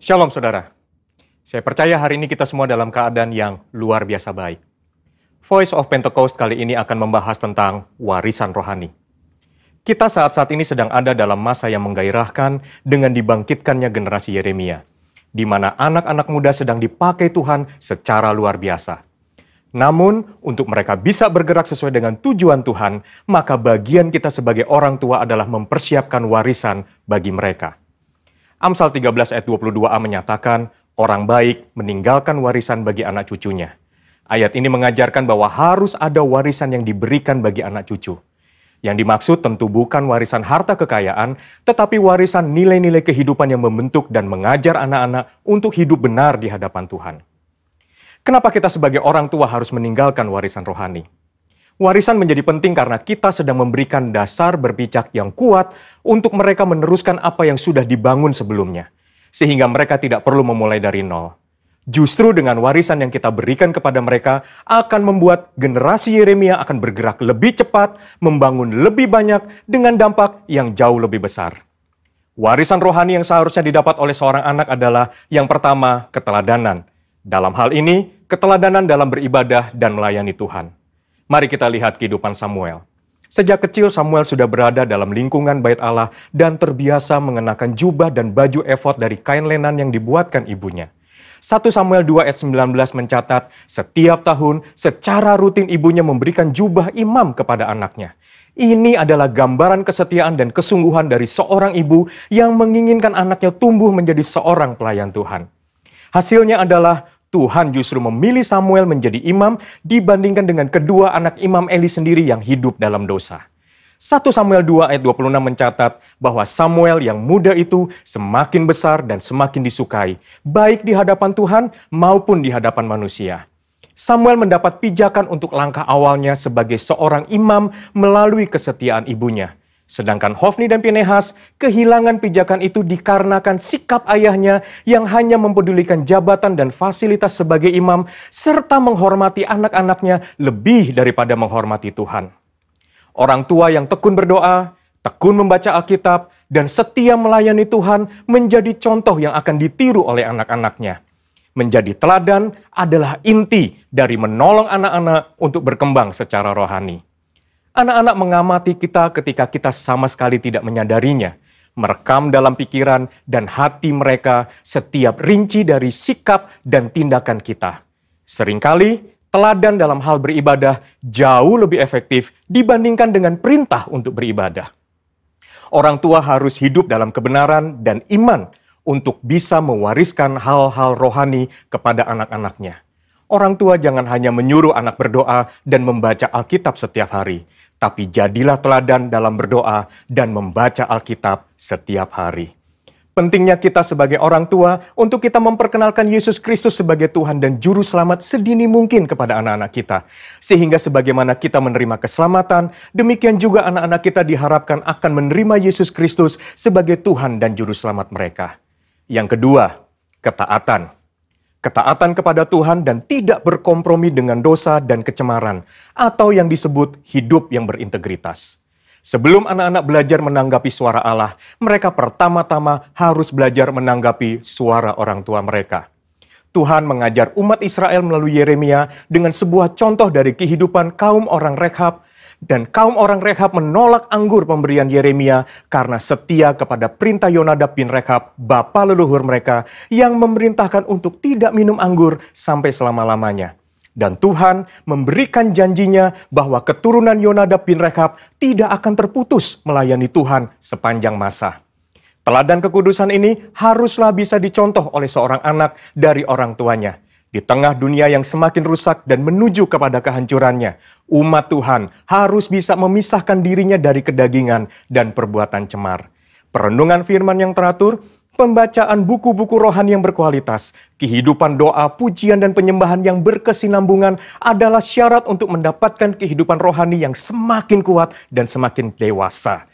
Shalom saudara, saya percaya hari ini kita semua dalam keadaan yang luar biasa baik. Voice of Pentecost kali ini akan membahas tentang warisan rohani. Kita saat-saat ini sedang ada dalam masa yang menggairahkan dengan dibangkitkannya generasi Yeremia, di mana anak-anak muda sedang dipakai Tuhan secara luar biasa. Namun, untuk mereka bisa bergerak sesuai dengan tujuan Tuhan, maka bagian kita sebagai orang tua adalah mempersiapkan warisan bagi mereka. Amsal 13 ayat 22a menyatakan, orang baik meninggalkan warisan bagi anak cucunya. Ayat ini mengajarkan bahwa harus ada warisan yang diberikan bagi anak cucu. Yang dimaksud tentu bukan warisan harta kekayaan, tetapi warisan nilai-nilai kehidupan yang membentuk dan mengajar anak-anak untuk hidup benar di hadapan Tuhan. Kenapa kita sebagai orang tua harus meninggalkan warisan rohani? Warisan menjadi penting karena kita sedang memberikan dasar berpijak yang kuat untuk mereka meneruskan apa yang sudah dibangun sebelumnya, sehingga mereka tidak perlu memulai dari nol. Justru dengan warisan yang kita berikan kepada mereka akan membuat generasi Yeremia akan bergerak lebih cepat, membangun lebih banyak dengan dampak yang jauh lebih besar. Warisan rohani yang seharusnya didapat oleh seorang anak adalah yang pertama, keteladanan. Dalam hal ini, keteladanan dalam beribadah dan melayani Tuhan. Mari kita lihat kehidupan Samuel. Sejak kecil Samuel sudah berada dalam lingkungan bait Allah dan terbiasa mengenakan jubah dan baju efod dari kain lenan yang dibuatkan ibunya. 1 Samuel 2 ayat 19 mencatat, setiap tahun secara rutin ibunya memberikan jubah imam kepada anaknya. Ini adalah gambaran kesetiaan dan kesungguhan dari seorang ibu yang menginginkan anaknya tumbuh menjadi seorang pelayan Tuhan. Hasilnya adalah Tuhan justru memilih Samuel menjadi imam dibandingkan dengan kedua anak imam Eli sendiri yang hidup dalam dosa. 1 Samuel 2 ayat 26 mencatat bahwa Samuel yang muda itu semakin besar dan semakin disukai, baik di hadapan Tuhan maupun di hadapan manusia. Samuel mendapat pijakan untuk langkah awalnya sebagai seorang imam melalui kesetiaan ibunya. Sedangkan Hofni dan Pinehas kehilangan pijakan itu dikarenakan sikap ayahnya yang hanya mempedulikan jabatan dan fasilitas sebagai imam serta menghormati anak-anaknya lebih daripada menghormati Tuhan. Orang tua yang tekun berdoa, tekun membaca Alkitab, dan setia melayani Tuhan menjadi contoh yang akan ditiru oleh anak-anaknya. Menjadi teladan adalah inti dari menolong anak-anak untuk berkembang secara rohani. Anak-anak mengamati kita ketika kita sama sekali tidak menyadarinya, merekam dalam pikiran dan hati mereka setiap rinci dari sikap dan tindakan kita. Seringkali, teladan dalam hal beribadah jauh lebih efektif dibandingkan dengan perintah untuk beribadah. Orang tua harus hidup dalam kebenaran dan iman untuk bisa mewariskan hal-hal rohani kepada anak-anaknya. Orang tua jangan hanya menyuruh anak berdoa dan membaca Alkitab setiap hari, tapi jadilah teladan dalam berdoa dan membaca Alkitab setiap hari. Pentingnya kita sebagai orang tua untuk kita memperkenalkan Yesus Kristus sebagai Tuhan dan Juru Selamat sedini mungkin kepada anak-anak kita. Sehingga sebagaimana kita menerima keselamatan, demikian juga anak-anak kita diharapkan akan menerima Yesus Kristus sebagai Tuhan dan Juru Selamat mereka. Yang kedua, ketaatan. Ketaatan kepada Tuhan dan tidak berkompromi dengan dosa dan kecemaran, atau yang disebut hidup yang berintegritas. Sebelum anak-anak belajar menanggapi suara Allah, mereka pertama-tama harus belajar menanggapi suara orang tua mereka. Tuhan mengajar umat Israel melalui Yeremia dengan sebuah contoh dari kehidupan kaum orang Rekhab, dan kaum orang Rekhab menolak anggur pemberian Yeremia karena setia kepada perintah Yonadab bin Rekhab, bapa leluhur mereka, yang memerintahkan untuk tidak minum anggur sampai selama-lamanya. Dan Tuhan memberikan janjinya bahwa keturunan Yonadab bin Rekhab tidak akan terputus melayani Tuhan sepanjang masa. Teladan kekudusan ini haruslah bisa dicontoh oleh seorang anak dari orang tuanya. Di tengah dunia yang semakin rusak dan menuju kepada kehancurannya, umat Tuhan harus bisa memisahkan dirinya dari kedagingan dan perbuatan cemar. Perenungan firman yang teratur, pembacaan buku-buku rohani yang berkualitas, kehidupan doa, pujian, dan penyembahan yang berkesinambungan adalah syarat untuk mendapatkan kehidupan rohani yang semakin kuat dan semakin dewasa.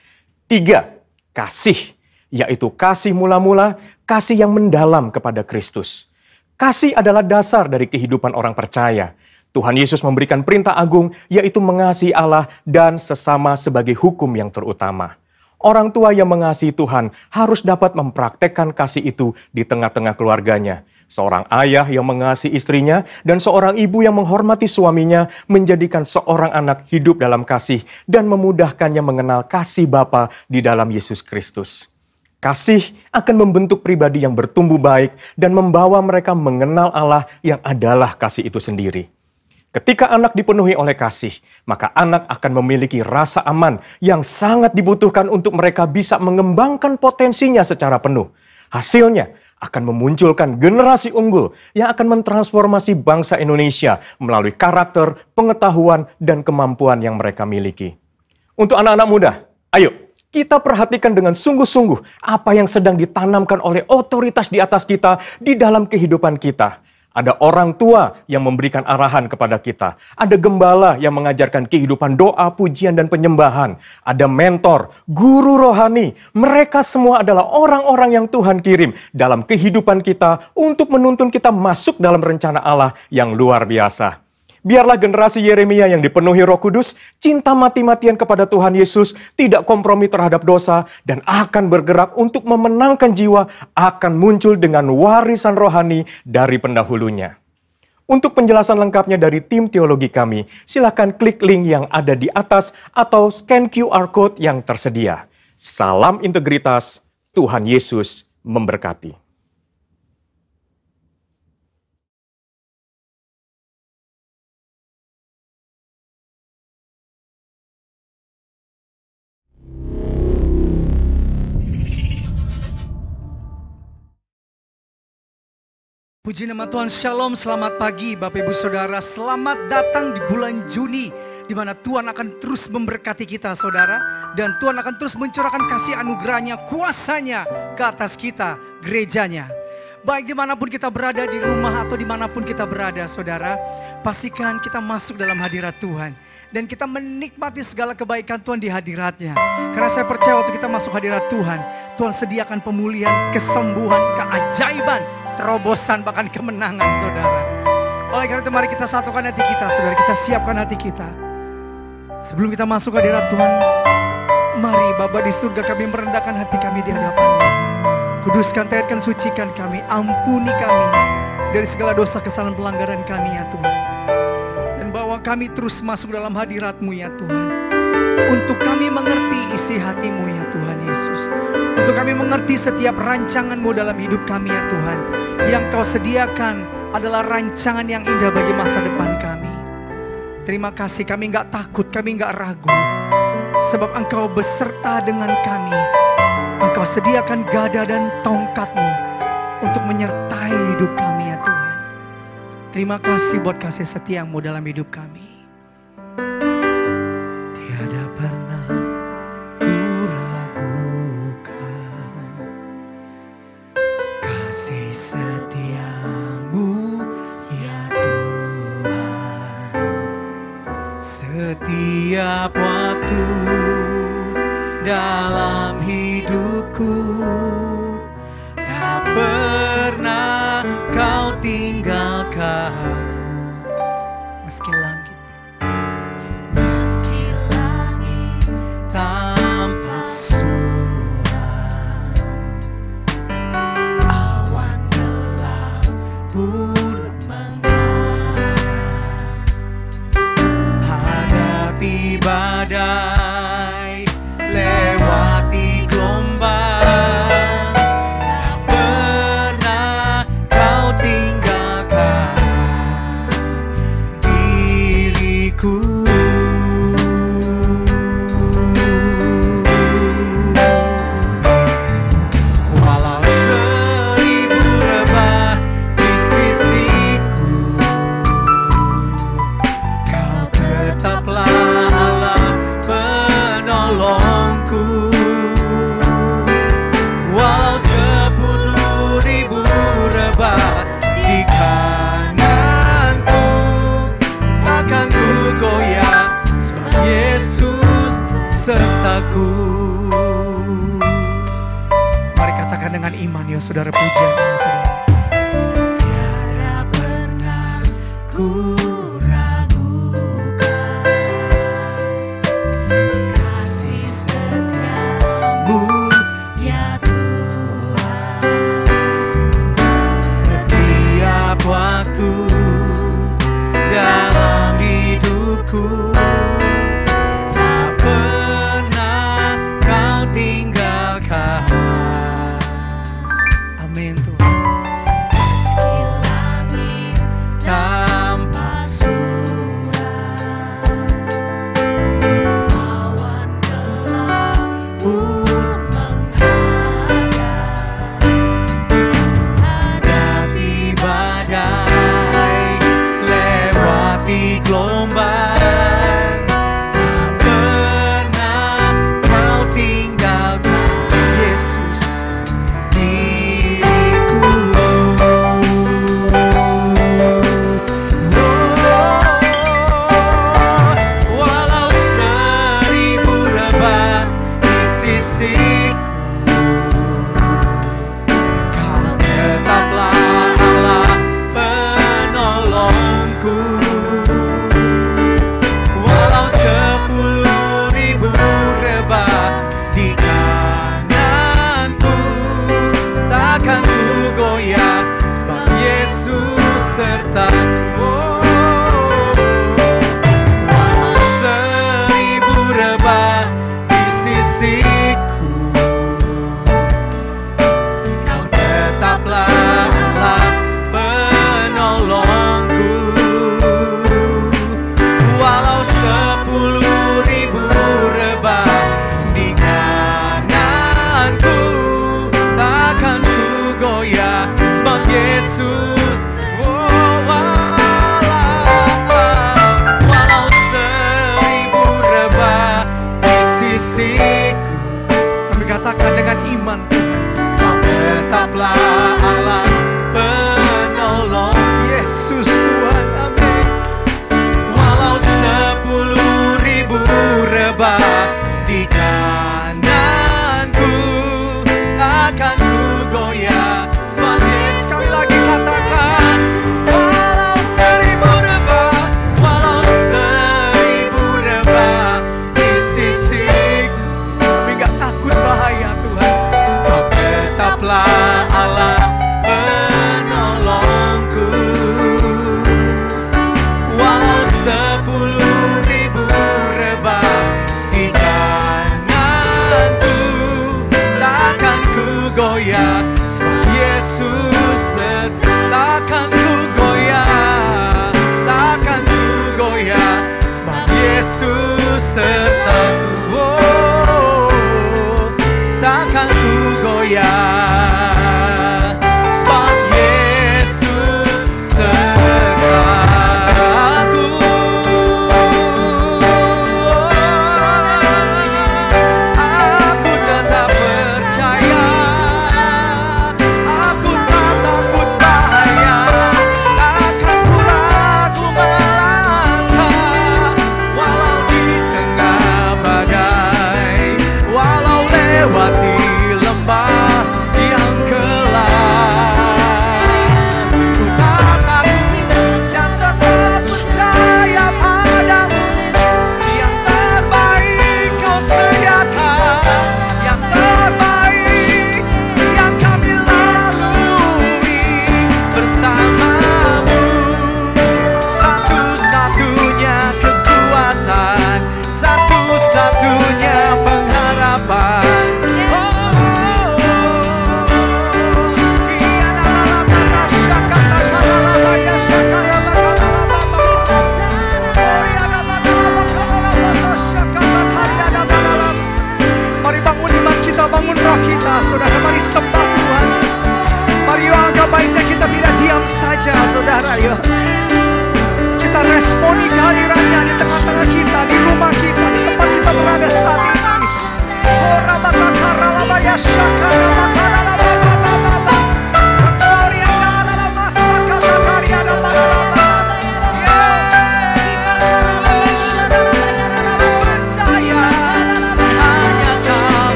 3. Kasih, yaitu kasih mula-mula, kasih yang mendalam kepada Kristus. Kasih adalah dasar dari kehidupan orang percaya. Tuhan Yesus memberikan perintah agung, yaitu mengasihi Allah dan sesama sebagai hukum yang terutama. Orang tua yang mengasihi Tuhan harus dapat mempraktekkan kasih itu di tengah-tengah keluarganya. Seorang ayah yang mengasihi istrinya dan seorang ibu yang menghormati suaminya menjadikan seorang anak hidup dalam kasih dan memudahkannya mengenal kasih Bapa di dalam Yesus Kristus. Kasih akan membentuk pribadi yang bertumbuh baik dan membawa mereka mengenal Allah yang adalah kasih itu sendiri. Ketika anak dipenuhi oleh kasih, maka anak akan memiliki rasa aman yang sangat dibutuhkan untuk mereka bisa mengembangkan potensinya secara penuh. Hasilnya akan memunculkan generasi unggul yang akan mentransformasi bangsa Indonesia melalui karakter, pengetahuan, dan kemampuan yang mereka miliki. Untuk anak-anak muda, ayo kita perhatikan dengan sungguh-sungguh apa yang sedang ditanamkan oleh otoritas di atas kita di dalam kehidupan kita. Ada orang tua yang memberikan arahan kepada kita. Ada gembala yang mengajarkan kehidupan doa, pujian, dan penyembahan. Ada mentor, guru rohani. Mereka semua adalah orang-orang yang Tuhan kirim dalam kehidupan kita untuk menuntun kita masuk dalam rencana Allah yang luar biasa. Biarlah generasi Yeremia yang dipenuhi Roh Kudus, cinta mati-matian kepada Tuhan Yesus, tidak kompromi terhadap dosa, dan akan bergerak untuk memenangkan jiwa, akan muncul dengan warisan rohani dari pendahulunya. Untuk penjelasan lengkapnya dari tim teologi kami, silakan klik link yang ada di atas atau scan QR Code yang tersedia. Salam integritas, Tuhan Yesus memberkati. Puji nama Tuhan, Shalom, selamat pagi Bapak Ibu Saudara. Selamat datang di bulan Juni, di mana Tuhan akan terus memberkati kita saudara. Dan Tuhan akan terus mencurahkan kasih anugerahnya, kuasanya ke atas kita, gerejanya. Baik dimanapun kita berada, di rumah atau dimanapun kita berada saudara, pastikan kita masuk dalam hadirat Tuhan. Dan kita menikmati segala kebaikan Tuhan di hadiratnya. Karena saya percaya waktu kita masuk hadirat Tuhan, Tuhan sediakan pemulihan, kesembuhan, keajaiban, terobosan, bahkan kemenangan saudara. Oleh karena itu mari kita satukan hati kita saudara, kita siapkan hati kita. Sebelum kita masuk ke hadirat Tuhan, mari Bapa di surga, kami merendahkan hati kami di hadapan-Mu. Kuduskan, tahirkan, sucikan kami, ampuni kami dari segala dosa, kesalahan, pelanggaran kami ya Tuhan. Dan bawa kami terus masuk dalam hadirat-Mu ya Tuhan. Untuk kami mengerti isi hati-Mu ya Tuhan Yesus. Untuk kami mengerti setiap rancangan-Mu dalam hidup kami ya Tuhan. Yang Kau sediakan adalah rancangan yang indah bagi masa depan kami. Terima kasih, kami gak takut, kami gak ragu. Sebab Engkau beserta dengan kami. Engkau sediakan gada dan tongkat-Mu untuk menyertai hidup kami ya Tuhan. Terima kasih buat kasih setia-Mu dalam hidup kami. Tiada pernah ku ragukan kasih setia-Mu ya Tuhan. Setiap waktu dalam hidupku, tak pernah Kau tinggalkan. Meski langit tampak suram, awan gelap pun menghadap. Hadapi badai, lewati gelombang, tak pernah Kau tinggalkan diriku. Walau seribu rebah di sisiku, Kau tetaplah Allah penolongku. Walau 10.000 rebah di kananku, takkan ku goyah, sebab Yesus sertaku. Mari katakan dengan iman ya saudara, pujian ya saudara. Tiada pernah ku ragukan kasih setia-Mu tepi gelombang, tak pernah kau tinggalkan Yesus diriku. Walau seribu rebah di sisiku, kau tetaplah Allah penolongku.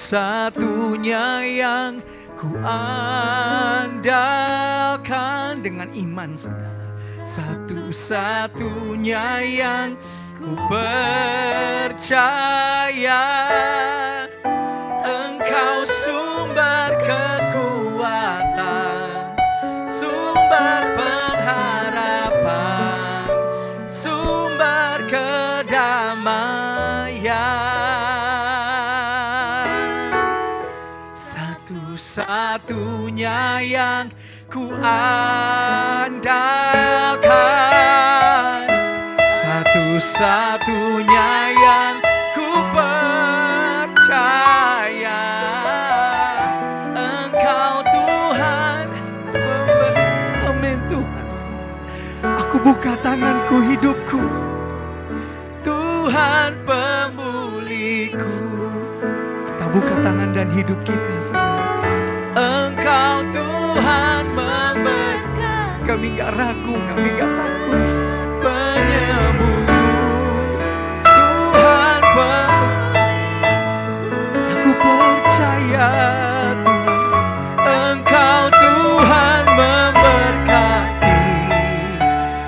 satu-satunya yang ku andalkan. Dengan iman saudara, satu-satunya yang ku percaya. Engkau sumber kekuatan, sumber pengharapan, sumber kedamaian. Satu-satunya yang ku andalkan, satu-satunya yang ku percaya. Engkau Tuhan amin Tuhan. Aku buka tanganku, hidupku, Tuhan pemulihku. Kita buka tangan dan hidup kita, saudara. Engkau Tuhan memberkati. Kami gak ragu, kami gak takut. Penyembuhku, Tuhan aku percaya Tuhan. Engkau Tuhan memberkati,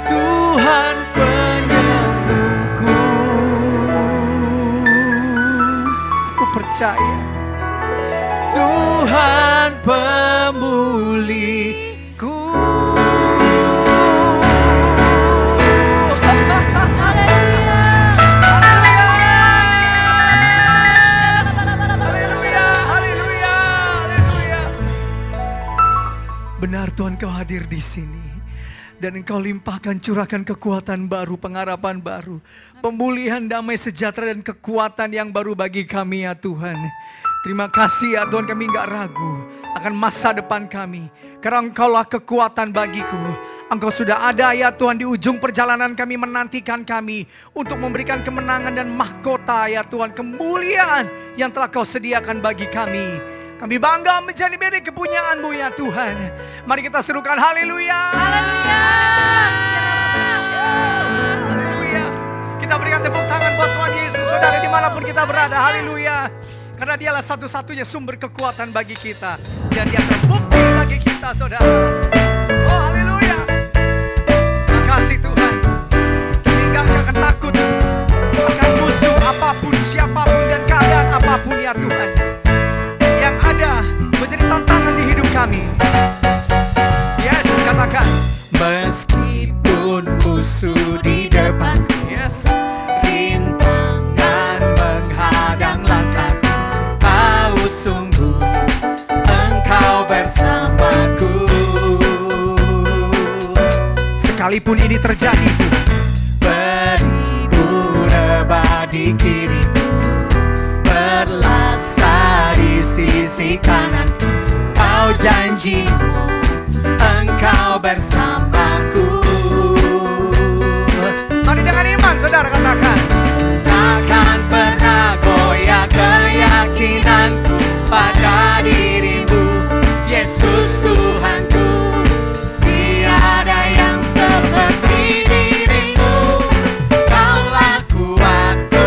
Tuhan penyembuhku. Aku percaya Tuhan pemulihku. Benar Tuhan, Kau hadir di sini. Dan Engkau limpahkan, curahkan kekuatan baru, pengharapan baru, pemulihan, damai sejahtera dan kekuatan yang baru bagi kami ya Tuhan. Terima kasih ya Tuhan, kami gak ragu akan masa depan kami. Karena Engkaulah kekuatan bagiku. Engkau sudah ada ya Tuhan di ujung perjalanan kami, menantikan kami untuk memberikan kemenangan dan mahkota ya Tuhan. Kemuliaan yang telah Kau sediakan bagi kami. Kami bangga menjadi milik kepunyaan-Mu ya Tuhan. Mari kita serukan haleluya. Haleluya. Haleluya. Kita berikan tepuk tangan buat Tuhan Yesus, saudara, dimanapun kita berada. Haleluya. Karena Dialah satu-satunya sumber kekuatan bagi kita. Dan Dia terbukti bagi kita, saudara. Oh haleluya. Terima kasih Tuhan. Kami gak akan takut akan musuh apapun, siapapun dan keadaan apapun ya Tuhan. Yang ada menjadi tantangan di hidup kami. Yes, katakan. Meskipun musuh di depanku, Yes. rintangan menghadang langkahku, tahu sungguh Engkau bersamaku. Sekalipun ini terjadi Tuhan, Beribu rebah di kiriku, berlasa di sisi kanan. Kau janji-Mu, Engkau bersamaku. mari dengan iman saudara katakan. Takkan pernah goyah keyakinanku pada diri-Mu, Yesus Tuhanku. Tiada yang seperti diri-Mu. Kaulah kuatku,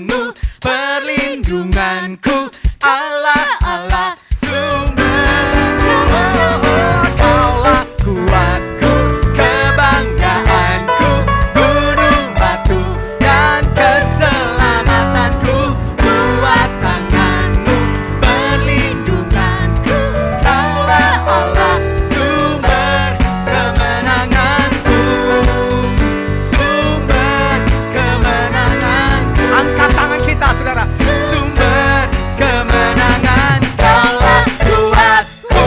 keselamatan-Mu, perlindunganku, Allah, Allah, sumberku. Kaulah kuatku, kebanggaanku, gunung batu dan keselamatanku. Kuat tangan-Mu, perlindunganku, Kaulah Allah, sumber kemenanganku, sumber kemenanganku. Angkat tangan kita, saudara. Sumber kemenangan, Kaulah kuatku.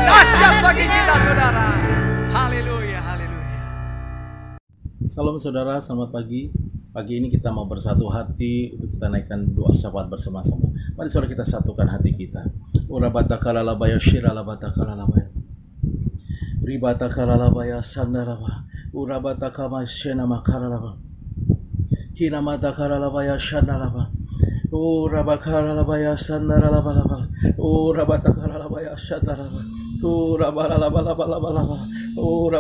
Dahsyat bagi kita, saudara. Haleluya, haleluya. Salam saudara, selamat pagi. Pagi ini kita mau bersatu hati untuk kita naikkan doa syafaat bersama-sama. Mari saudara kita satukan hati kita. Urabatakalalabaya shiralabatakalalabaya. Ribatakalalabaya sandalaba. Urabatakama makaralaba. Kinamatakaralabaya shandalaba. Urabakaralabaya sandalaba. Urabatakaralabaya shandalaba. Urabalalabalalabalaba. Oh,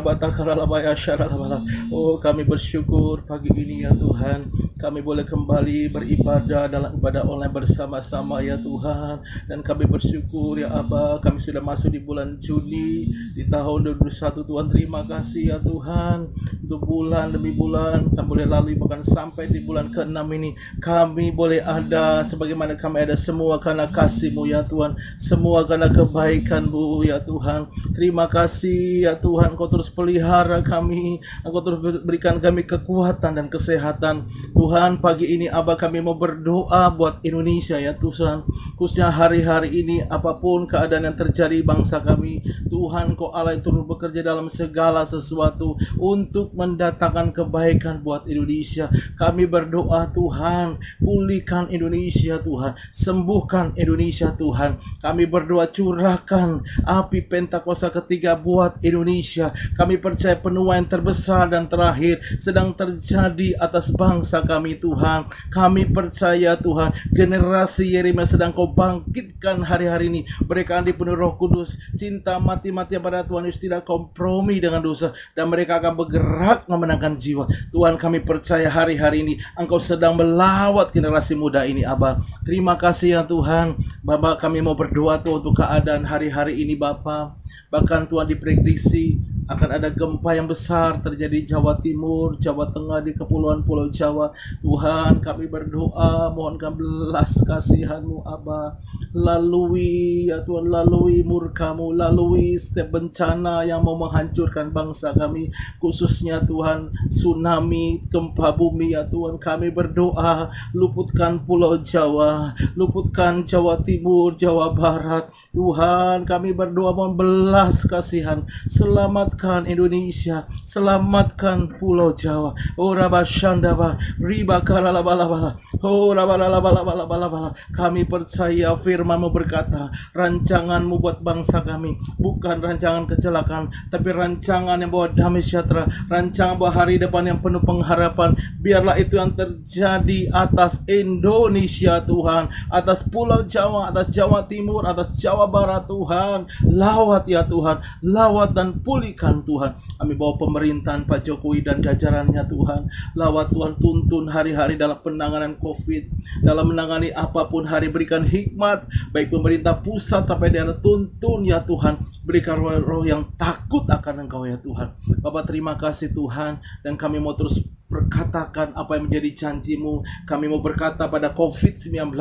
kami bersyukur pagi ini ya Tuhan, kami boleh kembali beribadah dalam ibadah online bersama-sama ya Tuhan. Dan kami bersyukur ya Aba, kami sudah masuk di bulan Juni di tahun 2021 Tuhan. Terima kasih ya Tuhan, untuk bulan demi bulan kami boleh lalui, bahkan sampai di bulan ke-6 ini kami boleh ada sebagaimana kami ada, semua karena kasih-Mu ya Tuhan, semua karena kebaikan-Mu ya Tuhan. Terima kasih ya Tuhan, Engkau terus pelihara kami, Engkau terus berikan kami kekuatan dan kesehatan. Tuhan, pagi ini Abah kami mau berdoa buat Indonesia ya Tuhan, khususnya hari-hari ini apapun keadaan yang terjadi bangsa kami, Tuhan Engkau Allah yang turut bekerja dalam segala sesuatu untuk mendatangkan kebaikan buat Indonesia. Kami berdoa Tuhan, pulihkan Indonesia Tuhan, sembuhkan Indonesia Tuhan. Kami berdoa curahkan api Pentakosta ketiga buat Indonesia. Kami percaya penuaian terbesar dan terakhir sedang terjadi atas bangsa kami Tuhan. Kami percaya Tuhan, generasi Yeremia sedang Kau bangkitkan hari-hari ini. Mereka akan dipenuhi Roh Kudus, cinta mati-matian pada Tuhan Yesus, tidak kompromi dengan dosa, dan mereka akan bergerak memenangkan jiwa. Tuhan, kami percaya hari-hari ini Engkau sedang melawat generasi muda ini Abah. Terima kasih ya Tuhan. Bapak, kami mau berdoa Tuhan untuk keadaan hari-hari ini Bapak. Bahkan Tuhan diprediksi akan ada gempa yang besar terjadi di Jawa Timur, Jawa Tengah, di kepulauan Pulau Jawa. Tuhan, kami berdoa, mohonkan belas kasihan-Mu Abah. Lalui ya Tuhan, lalui murka-Mu, lalui setiap bencana yang mau menghancurkan bangsa kami, khususnya Tuhan tsunami, gempa bumi ya Tuhan. Kami berdoa, luputkan Pulau Jawa, luputkan Jawa Timur, Jawa Barat. Tuhan, kami berdoa mohon belas kasihan, selamatkan Indonesia, selamatkan Pulau Jawa. Oh Rabashandaba, Ribakaralabalabala, oh Rabalalabalabala. Kami percaya firman-Mu berkata, rancangan-Mu buat bangsa kami bukan rancangan kecelakaan, tapi rancangan yang bawa damai sejahtera, rancangan bawa hari depan yang penuh pengharapan. Biarlah itu yang terjadi atas Indonesia Tuhan, atas Pulau Jawa, atas Jawa Timur, atas Jawa Barat Tuhan. Lawat ya Tuhan, lawat dan pulihkan Tuhan. Kami bawa pemerintahan Pak Jokowi dan jajarannya Tuhan. Lawat Tuhan, tuntun hari-hari dalam penanganan COVID, dalam menangani apapun hari. Berikan hikmat, baik pemerintah pusat sampai daerah, tuntun ya Tuhan. Berikan roh yang takut akan Engkau ya Tuhan. Bapak, terima kasih Tuhan, dan kami mau terus berkatakan apa yang menjadi janji-Mu. Kami mau berkata pada COVID-19,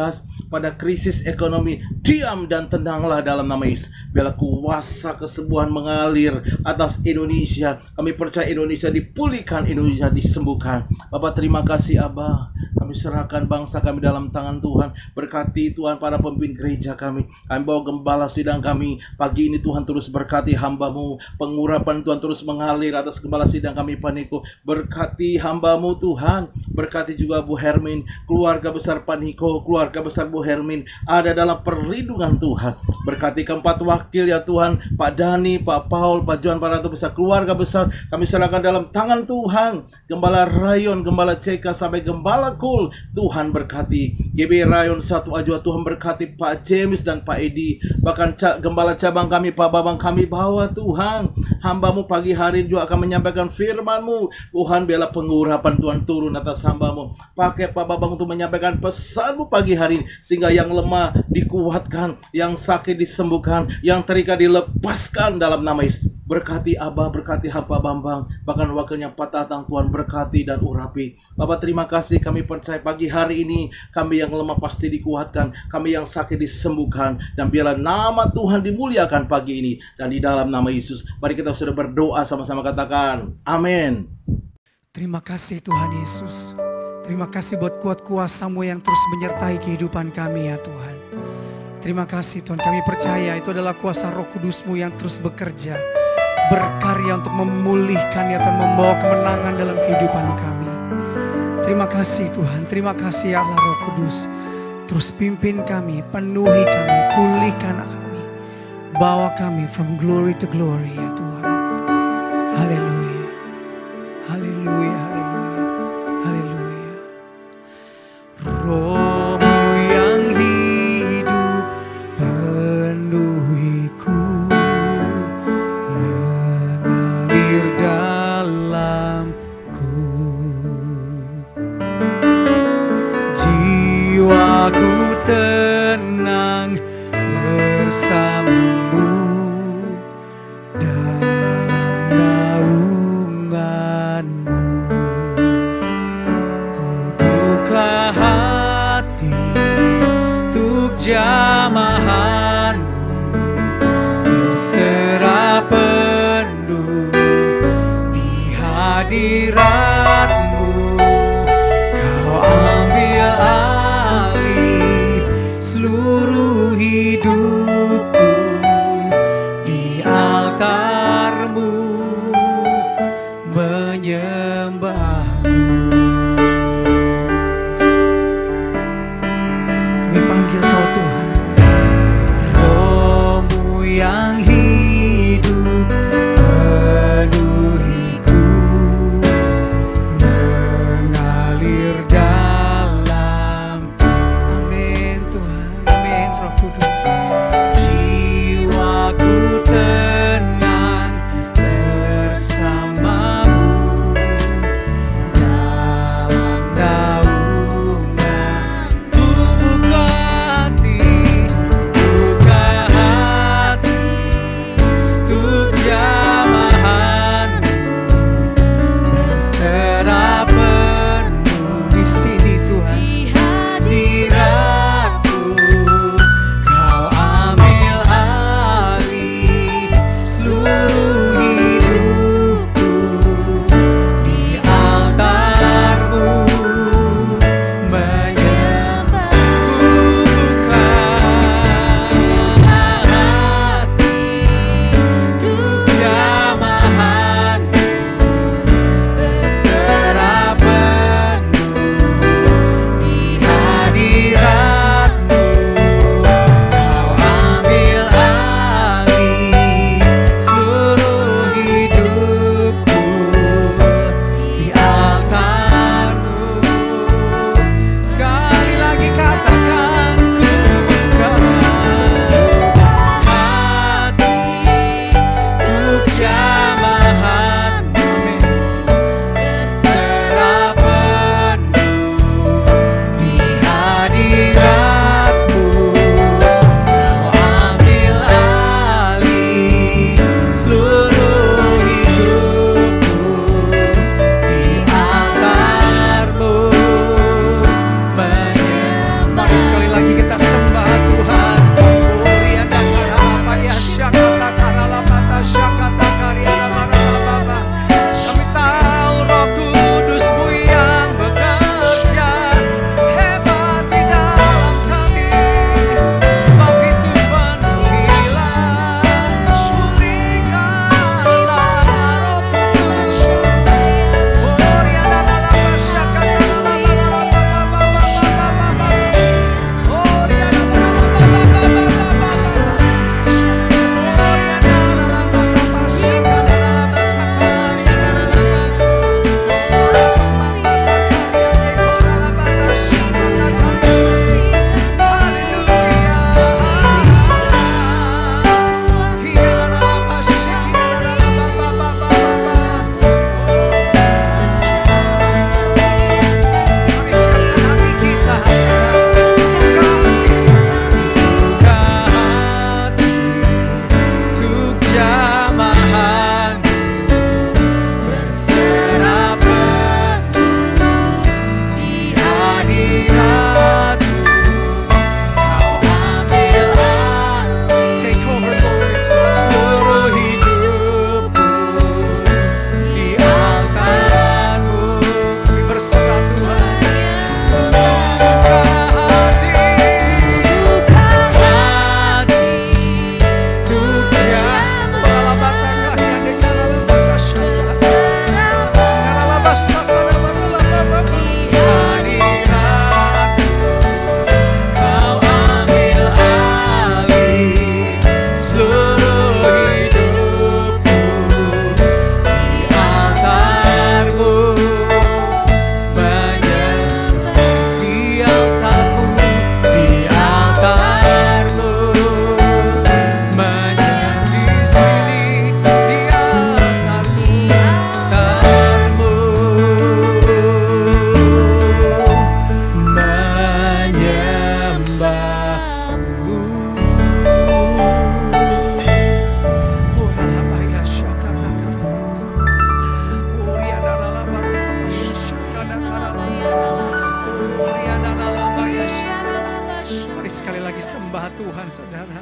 pada krisis ekonomi, diam dan tenanglah dalam nama Yesus. Biarlah kuasa kesembuhan mengalir atas Indonesia. Kami percaya Indonesia dipulihkan, Indonesia disembuhkan. Bapak, terima kasih Abah. Kami serahkan bangsa kami dalam tangan Tuhan. Berkati Tuhan para pemimpin gereja kami. Kami bawa gembala sidang kami. Pagi ini Tuhan terus berkati hamba-Mu. Pengurapan Tuhan terus mengalir atas gembala sidang kami Paniko. Berkati hamba-Mu Tuhan. Berkati juga Bu Hermin, keluarga besar Paniko, keluarga besar Bu Hermin ada dalam perlindungan Tuhan. Berkati keempat wakil ya Tuhan, Pak Dani, Pak Paul, Pak Johan, para ratu besar, keluarga besar kami serahkan dalam tangan Tuhan. Gembala Rayon, Gembala CK sampai Gembala Kul, betul. Tuhan berkati GB Rayon 1 Ajwa, Tuhan berkati Pak James dan Pak Edi, bahkan Gembala cabang kami, Pak Babang kami bawa Tuhan. Hamba-Mu pagi hari juga akan menyampaikan firman-Mu. Tuhan, biarlah pengurapan Tuhan turun atas hamba-Mu. Pakai Pak Babang untuk menyampaikan pesan-Mu pagi hari ini, sehingga yang lemah dikuatkan, yang sakit disembuhkan, yang terikat dilepaskan dalam nama Yesus. Berkati Abah, berkati hamba Bambang, bahkan wakilnya Pak Tatang, Tuhan berkati dan urapi. Bapak terima kasih, kami percaya pagi hari ini kami yang lemah pasti dikuatkan, kami yang sakit disembuhkan, dan biarlah nama Tuhan dimuliakan pagi ini. Dan di dalam nama Yesus, mari kita sudah berdoa sama-sama, katakan amin. Terima kasih Tuhan Yesus. Terima kasih buat kuat kuasa-Mu yang terus menyertai kehidupan kami ya Tuhan. Terima kasih Tuhan, kami percaya itu adalah kuasa Roh Kudus-Mu yang terus bekerja, berkarya untuk memulihkan ya Tuhan, membawa kemenangan dalam kehidupan kami. Terima kasih Tuhan, terima kasih Allah Roh Kudus. Terus pimpin kami, penuhi kami, pulihkan kami, bawa kami from glory to glory ya Tuhan. Haleluya, haleluya, haleluya, haleluya. Roh-Mu yang hidup penuhiku, mengalir dalamku. Jiwaku tenang bersama-Mu dalam naungan-Mu. Ku buka hati untuk jamahan-Mu, berserah penuh di hadirat-Mu. Kau ambil alih seluruh hidupku di altar-Mu, menyembah-Mu. Kami panggil Kau Tuhan. Roh-Mu yang hidup penuhiku, Tuhan saudara.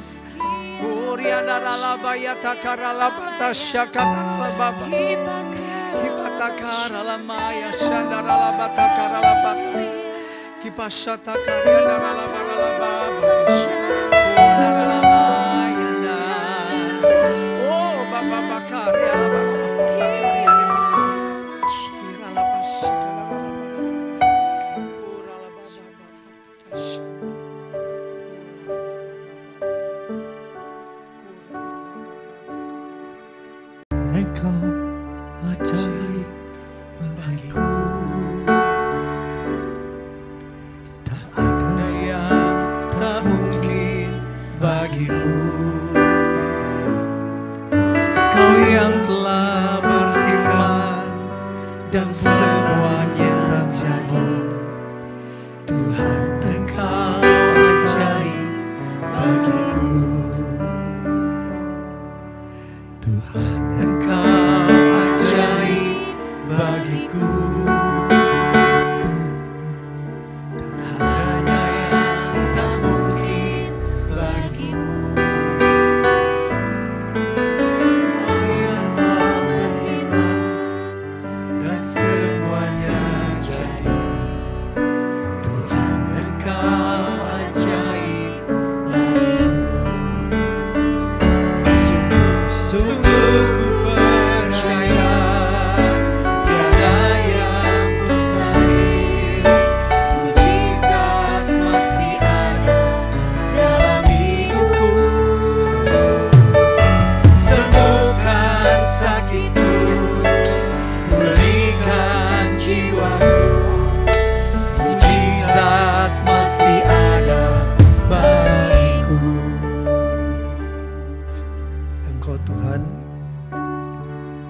Engkau ajaib bagiku, tak ada yang tak mungkin bagimu. Kau yang telah berfirman dan semuanya jadi. Tuhan, Engkau ajaib bagiku. Tuhan, Engkau ajaib bagiku. Tak ada yang tak mungkin bagimu. Semua telah berfirman dan semuanya jadi. Tuhan, Engkau ajaib bagiku. Sungguh ku percaya tiada yang mustahil. Mujizat masih ada dalam hidupku. Sembuhkan sakitku, pulihkan jiwaku. Mujizat masih ada bagiku. Engkau Tuhan,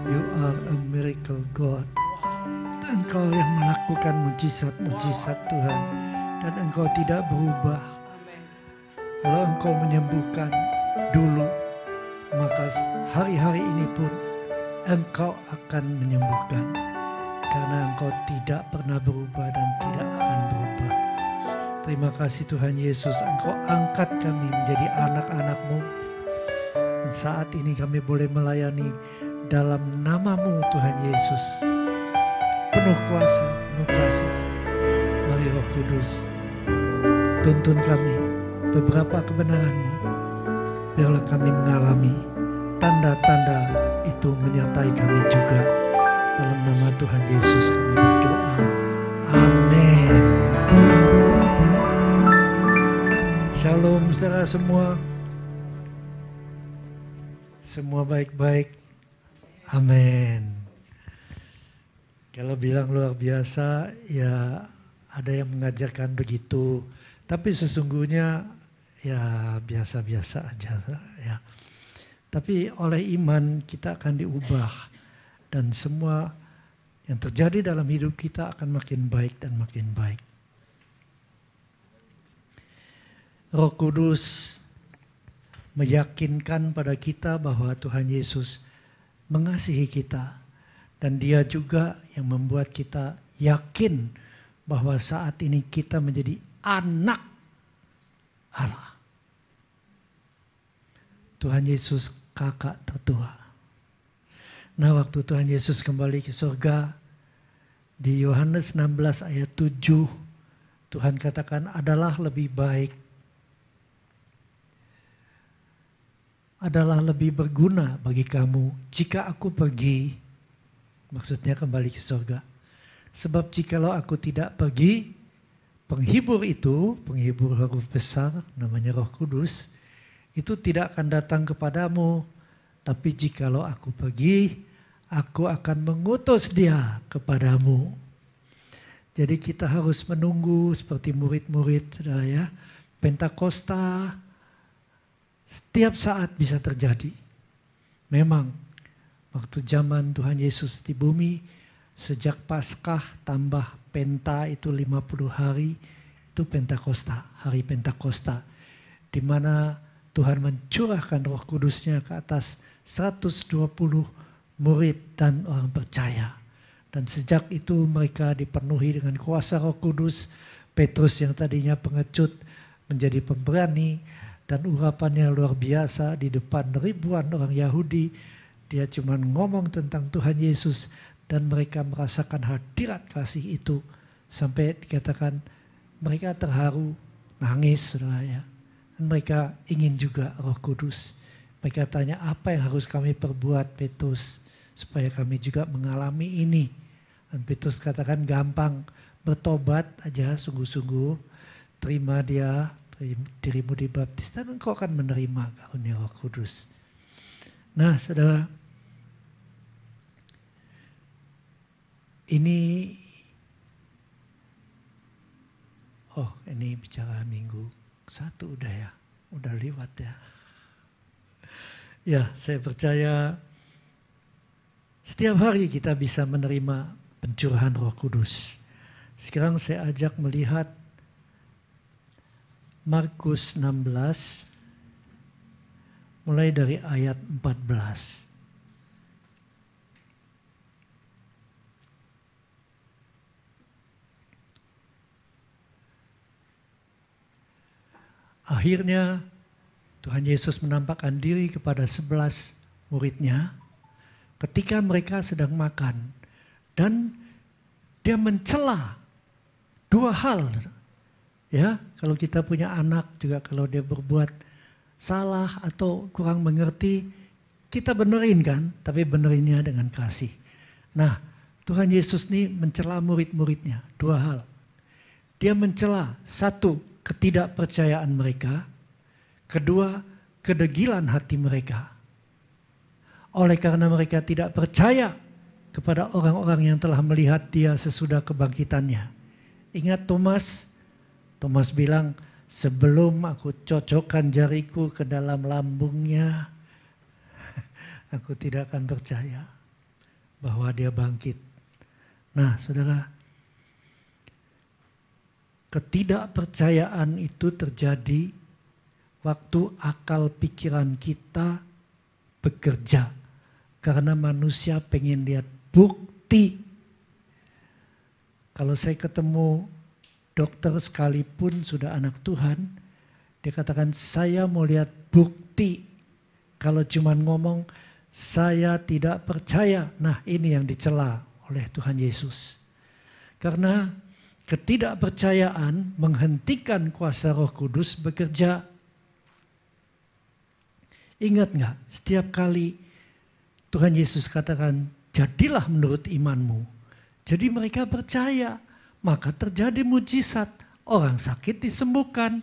You are a miracle God. Engkau yang melakukan mujizat-mujizat Tuhan, dan Engkau tidak berubah. Kalau Engkau menyembuhkan dulu, maka hari-hari ini pun Engkau akan menyembuhkan. Karena Engkau tidak pernah berubah dan tidak akan berubah. Terima kasih Tuhan Yesus, Engkau angkat kami menjadi anak-anak-Mu. Dan saat ini kami boleh melayani dalam nama-Mu Tuhan Yesus. Penuh kuasa, penuh kasih. Mari Roh Kudus, tuntun kami beberapa kebenaran-Mu. Biarlah kami mengalami tanda-tanda itu menyertai kami juga. Dalam nama Tuhan Yesus kami berdoa. Amin. Shalom saudara semua. Semua baik-baik. Amin. Kalau bilang luar biasa, ya ada yang mengajarkan begitu. Tapi sesungguhnya ya biasa-biasa aja ya. Tapi oleh iman kita akan diubah. Dan semua yang terjadi dalam hidup kita akan makin baik dan makin baik. Roh Kudus meyakinkan pada kita bahwa Tuhan Yesus mengasihi kita. Dan Dia juga yang membuat kita yakin bahwa saat ini kita menjadi anak Allah. Tuhan Yesus kakak tertua. Nah, waktu Tuhan Yesus kembali ke surga, di Yohanes 16 ayat 7, Tuhan katakan adalah lebih baik, adalah lebih berguna bagi kamu jika aku pergi, maksudnya kembali ke surga. Sebab jikalau aku tidak pergi, penghibur itu, penghibur huruf besar namanya Roh Kudus, itu tidak akan datang kepadamu. Tapi jikalau aku pergi, aku akan mengutus Dia kepadamu. Jadi kita harus menunggu seperti murid-murid ya. Pentakosta setiap saat bisa terjadi. Memang waktu zaman Tuhan Yesus di bumi, sejak Paskah tambah Penta itu 50 hari, itu Pentakosta, hari Pentakosta. Di mana Tuhan mencurahkan Roh Kudus-Nya ke atas 120 murid dan orang percaya. Dan sejak itu mereka dipenuhi dengan kuasa Roh Kudus. Petrus yang tadinya pengecut menjadi pemberani. Dan urapannya luar biasa di depan ribuan orang Yahudi. Dia cuma ngomong tentang Tuhan Yesus dan mereka merasakan hadirat kasih itu. Sampai dikatakan mereka terharu, nangis saudara ya. Dan mereka ingin juga Roh Kudus. Mereka tanya, apa yang harus kami perbuat Petrus supaya kami juga mengalami ini. Dan Petrus katakan gampang, bertobat aja sungguh-sungguh, terima dia, dirimu dibaptis dan engkau akan menerima karunia Roh Kudus. Nah saudara, ini bicara minggu 1 udah ya, udah lewat ya. Ya, saya percaya setiap hari kita bisa menerima pencurahan Roh Kudus. Sekarang saya ajak melihat Markus 16 mulai dari ayat 14. Akhirnya Tuhan Yesus menampakkan diri kepada 11 muridnya ketika mereka sedang makan. Dan dia mencela 2 hal. Ya, kalau kita punya anak juga kalau dia berbuat salah atau kurang mengerti, kita benerin kan, tapi benerinnya dengan kasih. Nah, Tuhan Yesus ini mencela murid-muridnya 2 hal. Dia mencela 1, ketidakpercayaan mereka. 2, kedegilan hati mereka. Oleh karena mereka tidak percaya kepada orang-orang yang telah melihat dia sesudah kebangkitannya. Ingat Thomas bilang, sebelum aku cocokkan jariku ke dalam lambungnya, aku tidak akan percaya bahwa dia bangkit. Nah saudara, ketidakpercayaan itu terjadi waktu akal pikiran kita bekerja. Karena manusia pengen lihat bukti. Kalau saya ketemu dokter sekalipun sudah anak Tuhan, dia katakan saya mau lihat bukti. Kalau cuma ngomong saya tidak percaya. Nah ini yang dicela oleh Tuhan Yesus. Karena ketidakpercayaan menghentikan kuasa Roh Kudus bekerja. Ingat nggak, setiap kali Tuhan Yesus katakan, jadilah menurut imanmu. Jadi mereka percaya, maka terjadi mujizat. Orang sakit disembuhkan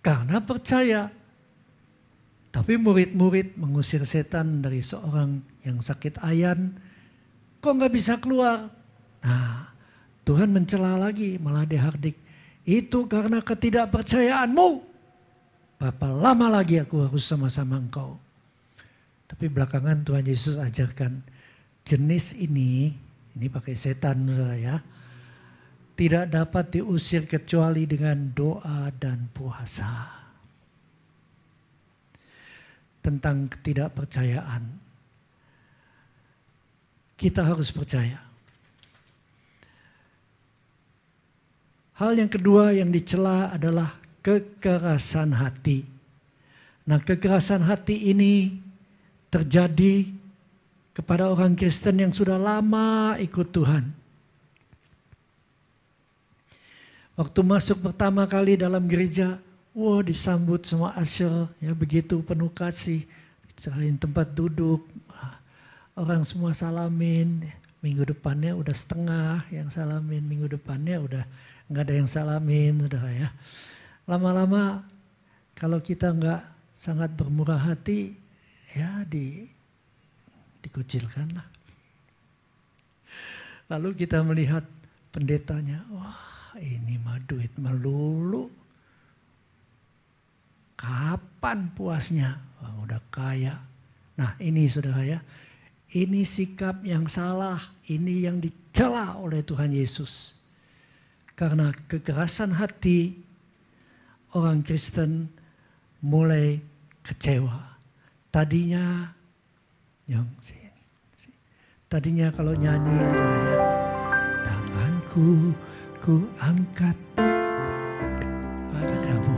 karena percaya. Tapi murid-murid mengusir setan dari seorang yang sakit ayan, kok nggak bisa keluar? Nah, Tuhan mencela lagi, malah dihardik. Itu karena ketidakpercayaanmu. Berapa lama lagi aku harus sama-sama engkau? Tapi belakangan Tuhan Yesus ajarkan jenis ini pakai setan ya, tidak dapat diusir kecuali dengan doa dan puasa. Tentang ketidakpercayaan, kita harus percaya. Hal yang kedua yang dicela adalah kekerasan hati. Nah, kekerasan hati ini terjadi kepada orang Kristen yang sudah lama ikut Tuhan. Waktu masuk pertama kali dalam gereja, wah disambut semua asyur, ya begitu penuh kasih, dicarain tempat duduk, orang semua salamin. Minggu depannya udah setengah yang salamin, minggu depannya udah nggak ada yang salamin, saudara ya. Lama-lama kalau kita nggak sangat bermurah hati, ya dikucilkan lah. Lalu kita melihat pendetanya, wah ini mah duit melulu. Kapan puasnya? Wah, udah kaya. Nah ini saudara ya, ini sikap yang salah, ini yang dicela oleh Tuhan Yesus. Karena kekerasan hati, orang Kristen mulai kecewa. Tadinya kalau nyanyi ya, tanganku ku angkat padamu,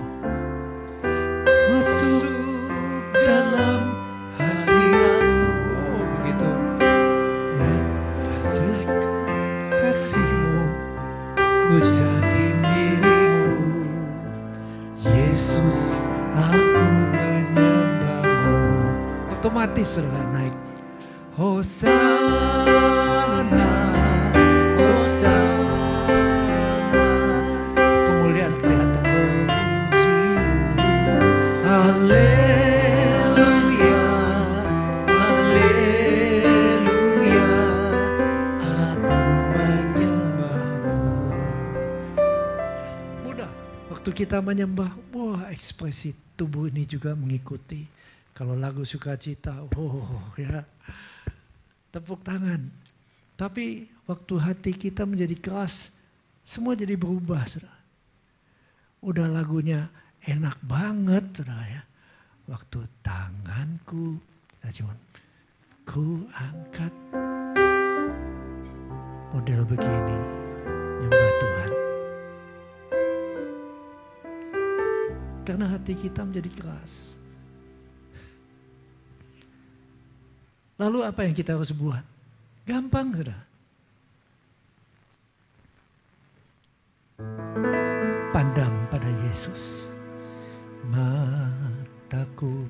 jadi milikmu. Yesus, aku menyembahmu. Otomatis saudara naik. Hosana, Hosana. Kemuliaan kelihatan. Memujimu. Haleluya, haleluya. Aku menyembahmu. Mudah. Waktu kita menyembah, wah ekspresi tubuh ini juga mengikuti. Kalau lagu sukacita, ya tepuk tangan. Tapi waktu hati kita menjadi keras, semua jadi berubah, saudara. Udah lagunya enak banget, saudara ya. Waktu tanganku, cuma ku angkat. Model begini, nyembah Tuhan. Karena hati kita menjadi keras. Lalu apa yang kita harus buat? Gampang, saudara. Pandang pada Yesus. Mataku,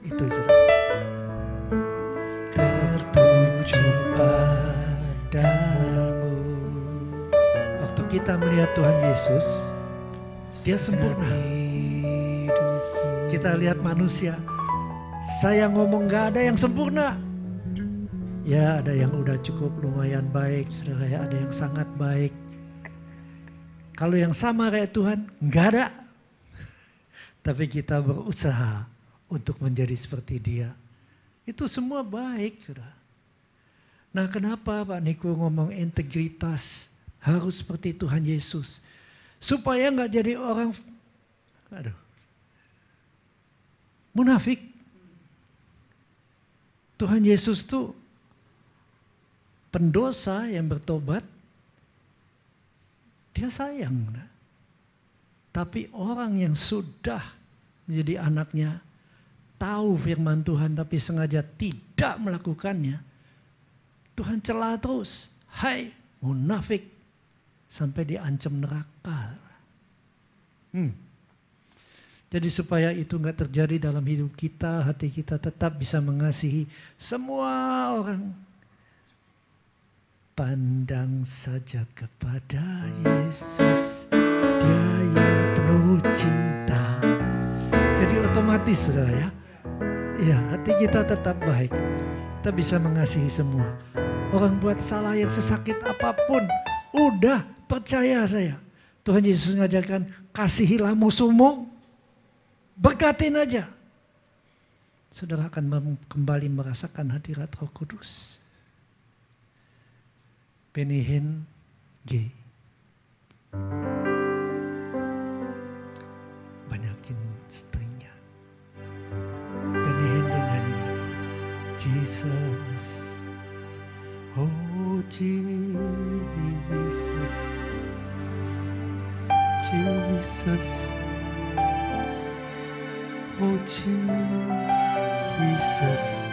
itu saudara. Tertuju padamu. Waktu kita melihat Tuhan Yesus, Dia sempurna. Kita lihat manusia, saya ngomong gak ada yang sempurna. Ya ada yang udah cukup lumayan baik, saudara ya, ada yang sangat baik. Kalau yang sama kayak Tuhan, nggak ada. Tapi kita berusaha untuk menjadi seperti Dia. Itu semua baik, saudara. Nah kenapa Pak Niko ngomong integritas harus seperti Tuhan Yesus? Supaya nggak jadi orang munafik. Tuhan Yesus tuh pendosa yang bertobat, Dia sayang. Tapi orang yang sudah menjadi anaknya, tahu firman Tuhan tapi sengaja tidak melakukannya, Tuhan cela terus. Hai munafik, sampai diancam neraka. Jadi supaya itu nggak terjadi dalam hidup kita, hati kita tetap bisa mengasihi semua orang. Pandang saja kepada Yesus, Dia yang penuh cinta. Jadi otomatis saudara ya, ya hati kita tetap baik. Kita bisa mengasihi semua. Orang buat salah yang sesakit apapun, udah percaya saya. Tuhan Yesus mengajarkan kasihilah musuhmu, berkatin aja. Saudara akan kembali merasakan hadirat Roh Kudus. Benny Hinn G. Banyakin stringnya. Benny Hinn dia nyanyi. Jesus, oh Jesus, Jesus, oh Jesus,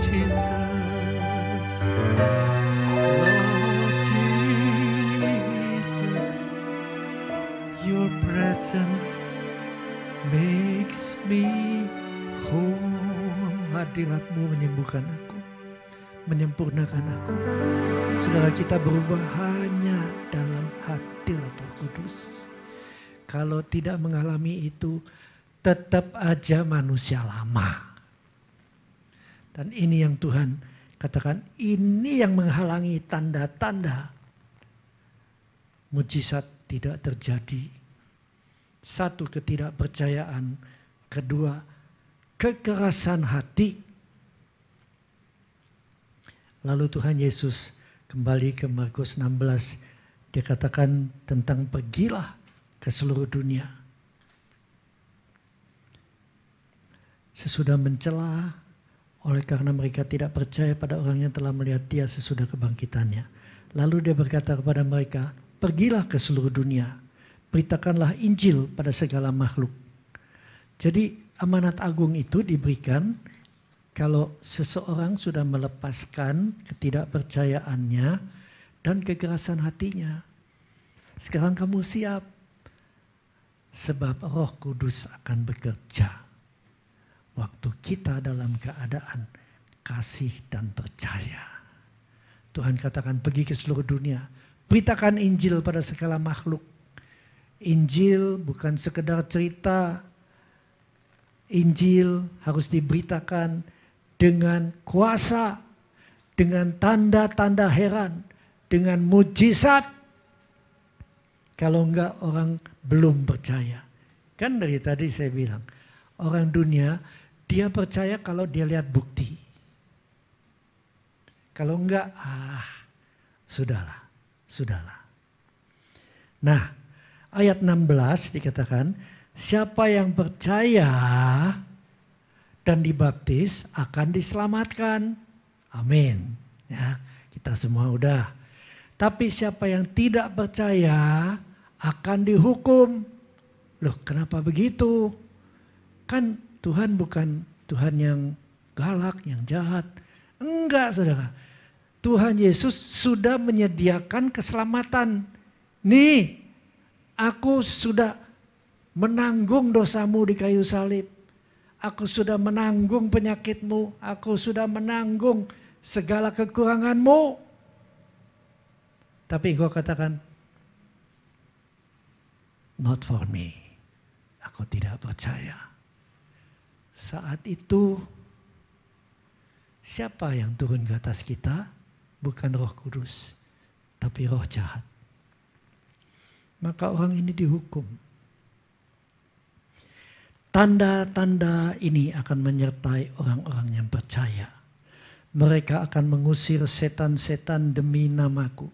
Jesus. Lord Jesus, your presence makes me whole. Hadirat-Mu menyembuhkan aku, menyempurnakan aku. Saudara, kita berubah hanya dalam hadirat Roh Kudus. Kalau tidak mengalami itu, tetap aja manusia lama. Dan ini yang Tuhan katakan, ini yang menghalangi tanda-tanda mujizat tidak terjadi. Satu, ketidakpercayaan. Kedua, kekerasan hati. Lalu Tuhan Yesus kembali ke Markus 16. Dia katakan tentang pergilah ke seluruh dunia. Sesudah mencela, oleh karena mereka tidak percaya pada orang yang telah melihat Dia sesudah kebangkitannya. Lalu Dia berkata kepada mereka, pergilah ke seluruh dunia, beritakanlah Injil pada segala makhluk. Jadi amanat agung itu diberikan kalau seseorang sudah melepaskan ketidakpercayaannya dan kekerasan hatinya. Sekarang kamu siap. Sebab Roh Kudus akan bekerja waktu kita dalam keadaan kasih dan percaya. Tuhan katakan pergi ke seluruh dunia. Beritakan Injil pada segala makhluk. Injil bukan sekedar cerita. Injil harus diberitakan dengan kuasa. Dengan tanda-tanda heran. Dengan mujizat. Kalau enggak orang belum percaya. Kan dari tadi saya bilang. Orang dunia dia percaya kalau dia lihat bukti. Kalau enggak, sudahlah. Nah, ayat 16 dikatakan, siapa yang percaya dan dibaptis akan diselamatkan. Amin. Ya, kita semua udah. Tapi siapa yang tidak percaya akan dihukum. Loh, kenapa begitu? Kan Tuhan bukan Tuhan yang galak, yang jahat. Enggak, saudara. Tuhan Yesus sudah menyediakan keselamatan. Nih, aku sudah menanggung dosamu di kayu salib. Aku sudah menanggung penyakitmu. Aku sudah menanggung segala kekuranganmu. Tapi engkau katakan, not for me. Aku tidak percaya. Saat itu, siapa yang turun ke atas kita? Bukan Roh Kudus, tapi roh jahat. Maka orang ini dihukum. Tanda-tanda ini akan menyertai orang-orang yang percaya. Mereka akan mengusir setan-setan demi namaku.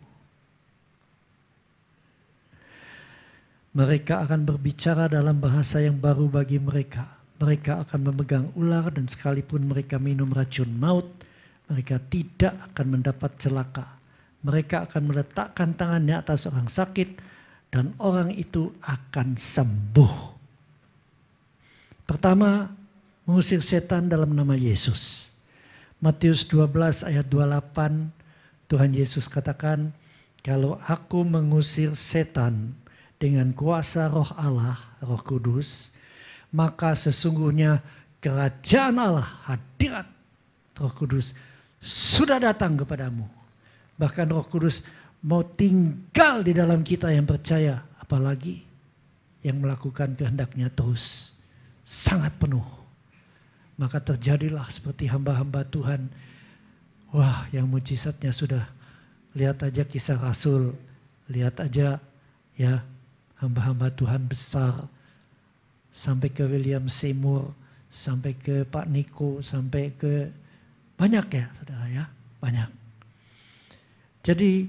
Mereka akan berbicara dalam bahasa yang baru bagi mereka. Mereka akan memegang ular dan sekalipun mereka minum racun maut, mereka tidak akan mendapat celaka. Mereka akan meletakkan tangannya atas orang sakit dan orang itu akan sembuh. Pertama, mengusir setan dalam nama Yesus. Matius 12 ayat 28, Tuhan Yesus katakan, kalau aku mengusir setan dengan kuasa roh Allah, Roh Kudus, maka sesungguhnya kerajaan Allah, hadirat Roh Kudus sudah datang kepadamu. Bahkan Roh Kudus mau tinggal di dalam kita yang percaya, apalagi yang melakukan kehendaknya terus. Sangat penuh. Maka terjadilah seperti hamba-hamba Tuhan. Wah, yang mujizatnya sudah. Lihat aja kisah Rasul. Lihat aja ya hamba-hamba Tuhan besar. Sampai ke William Seymour. Sampai ke Pak Niko. Sampai ke banyak ya saudara ya. Banyak. Jadi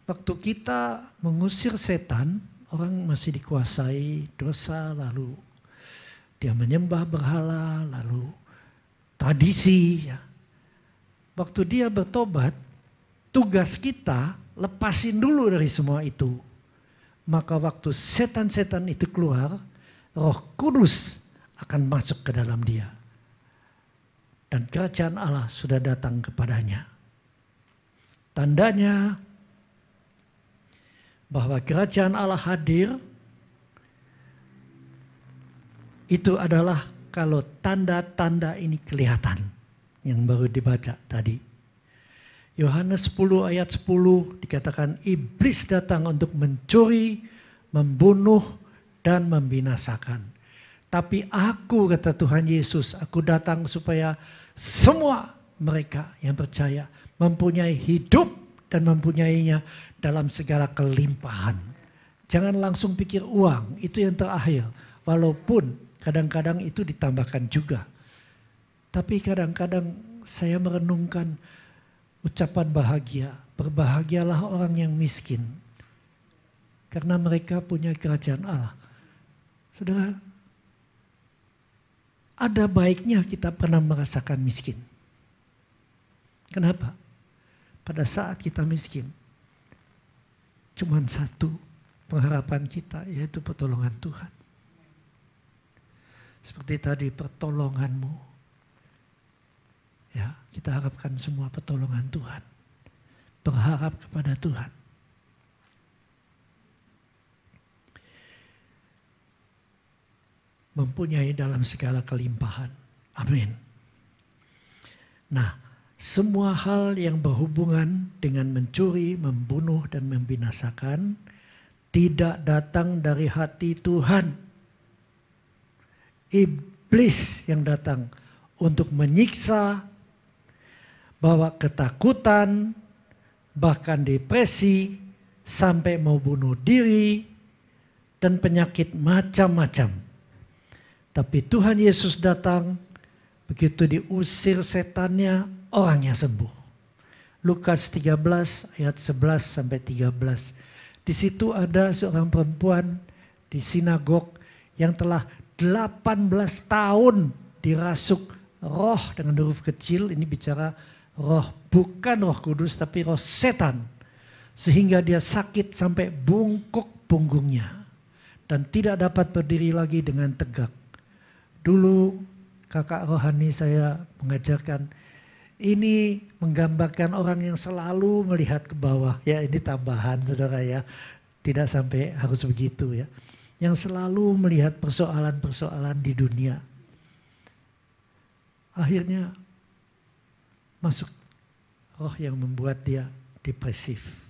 waktu kita mengusir setan. Orang masih dikuasai dosa lalu. Dia menyembah berhala, lalu tradisi. Ya. Waktu dia bertobat, tugas kita lepasin dulu dari semua itu. Maka waktu setan-setan itu keluar, Roh Kudus akan masuk ke dalam dia. Dan kerajaan Allah sudah datang kepadanya. Tandanya bahwa kerajaan Allah hadir, itu adalah kalau tanda-tanda ini kelihatan. Yang baru dibaca tadi. Yohanes 10 ayat 10 dikatakan iblis datang untuk mencuri, membunuh, dan membinasakan. Tapi aku, kata Tuhan Yesus, aku datang supaya semua mereka yang percaya mempunyai hidup dan mempunyainya dalam segala kelimpahan. Jangan langsung pikir uang, itu yang terakhir. Walaupun kadang-kadang itu ditambahkan juga. Tapi kadang-kadang saya merenungkan ucapan bahagia. Berbahagialah orang yang miskin. Karena mereka punya kerajaan Allah. Saudara, ada baiknya kita pernah merasakan miskin. Kenapa? Pada saat kita miskin, cuma satu pengharapan kita, yaitu pertolongan Tuhan. Seperti tadi pertolonganmu. Ya, kita harapkan semua pertolongan Tuhan. Berharap kepada Tuhan. mempunyai dalam segala kelimpahan. Amin. Nah, semua hal yang berhubungan dengan mencuri, membunuh, dan membinasakan tidak datang dari hati Tuhan. Iblis yang datang untuk menyiksa, bawa ketakutan, bahkan depresi, sampai mau bunuh diri, dan penyakit macam-macam. Tapi Tuhan Yesus datang, begitu diusir setannya, orangnya sembuh. Lukas 13 ayat 11 sampai 13. Di situ ada seorang perempuan di sinagog yang telah 18 tahun dirasuk roh dengan huruf kecil. Ini bicara roh, bukan Roh Kudus tapi roh setan. Sehingga dia sakit sampai bungkuk punggungnya. Dan tidak dapat berdiri lagi dengan tegak. Dulu kakak rohani saya mengajarkan, ini menggambarkan orang yang selalu melihat ke bawah. Ya ini tambahan saudara ya. Tidak sampai harus begitu ya. Yang selalu melihat persoalan-persoalan di dunia. Akhirnya masuk roh yang membuat dia depresif.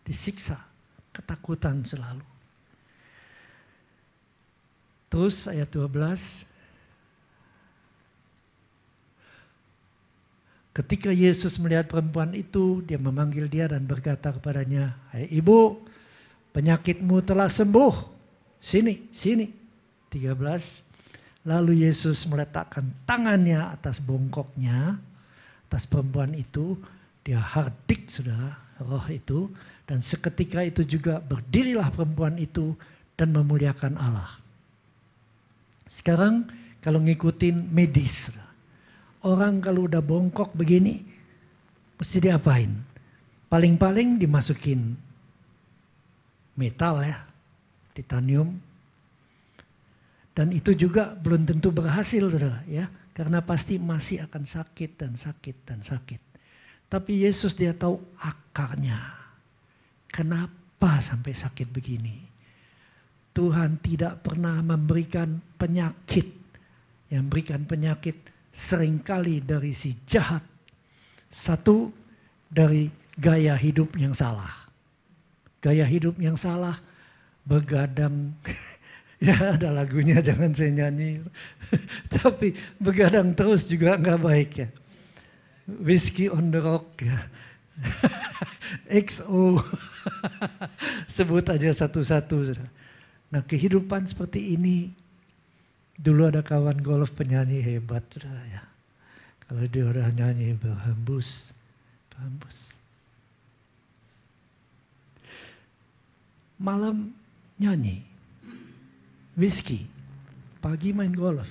Disiksa, ketakutan selalu. Terus ayat 12. Ketika Yesus melihat perempuan itu, dia memanggil dia dan berkata kepadanya, "Hai ibu, penyakitmu telah sembuh. Sini, sini." 13. Lalu Yesus meletakkan tangannya atas bongkoknya, atas perempuan itu. Dia hardik sudah roh itu. Dan seketika itu juga berdirilah perempuan itu dan memuliakan Allah. Sekarang kalau ngikutin medis, orang kalau udah bongkok begini, mesti diapain? Paling-paling dimasukin metal ya, titanium. Dan itu juga belum tentu berhasil saudara ya. Karena pasti masih akan sakit dan sakit dan sakit. Tapi Yesus dia tahu akarnya. Kenapa sampai sakit begini? Tuhan tidak pernah memberikan penyakit. Yang berikan penyakit seringkali dari si jahat. Satu, dari gaya hidup yang salah. Gaya hidup yang salah begadang. Ya ada lagunya, jangan saya nyanyi. Tapi begadang terus juga nggak baik ya. Whiskey on the rock ya. XO. Sebut aja satu-satu. Nah kehidupan seperti ini. Dulu ada kawan golf penyanyi hebat saudara ya. Kalau dia udah nyanyi berhembus. Berhembus. Malam nyanyi. Whisky. Pagi main golf.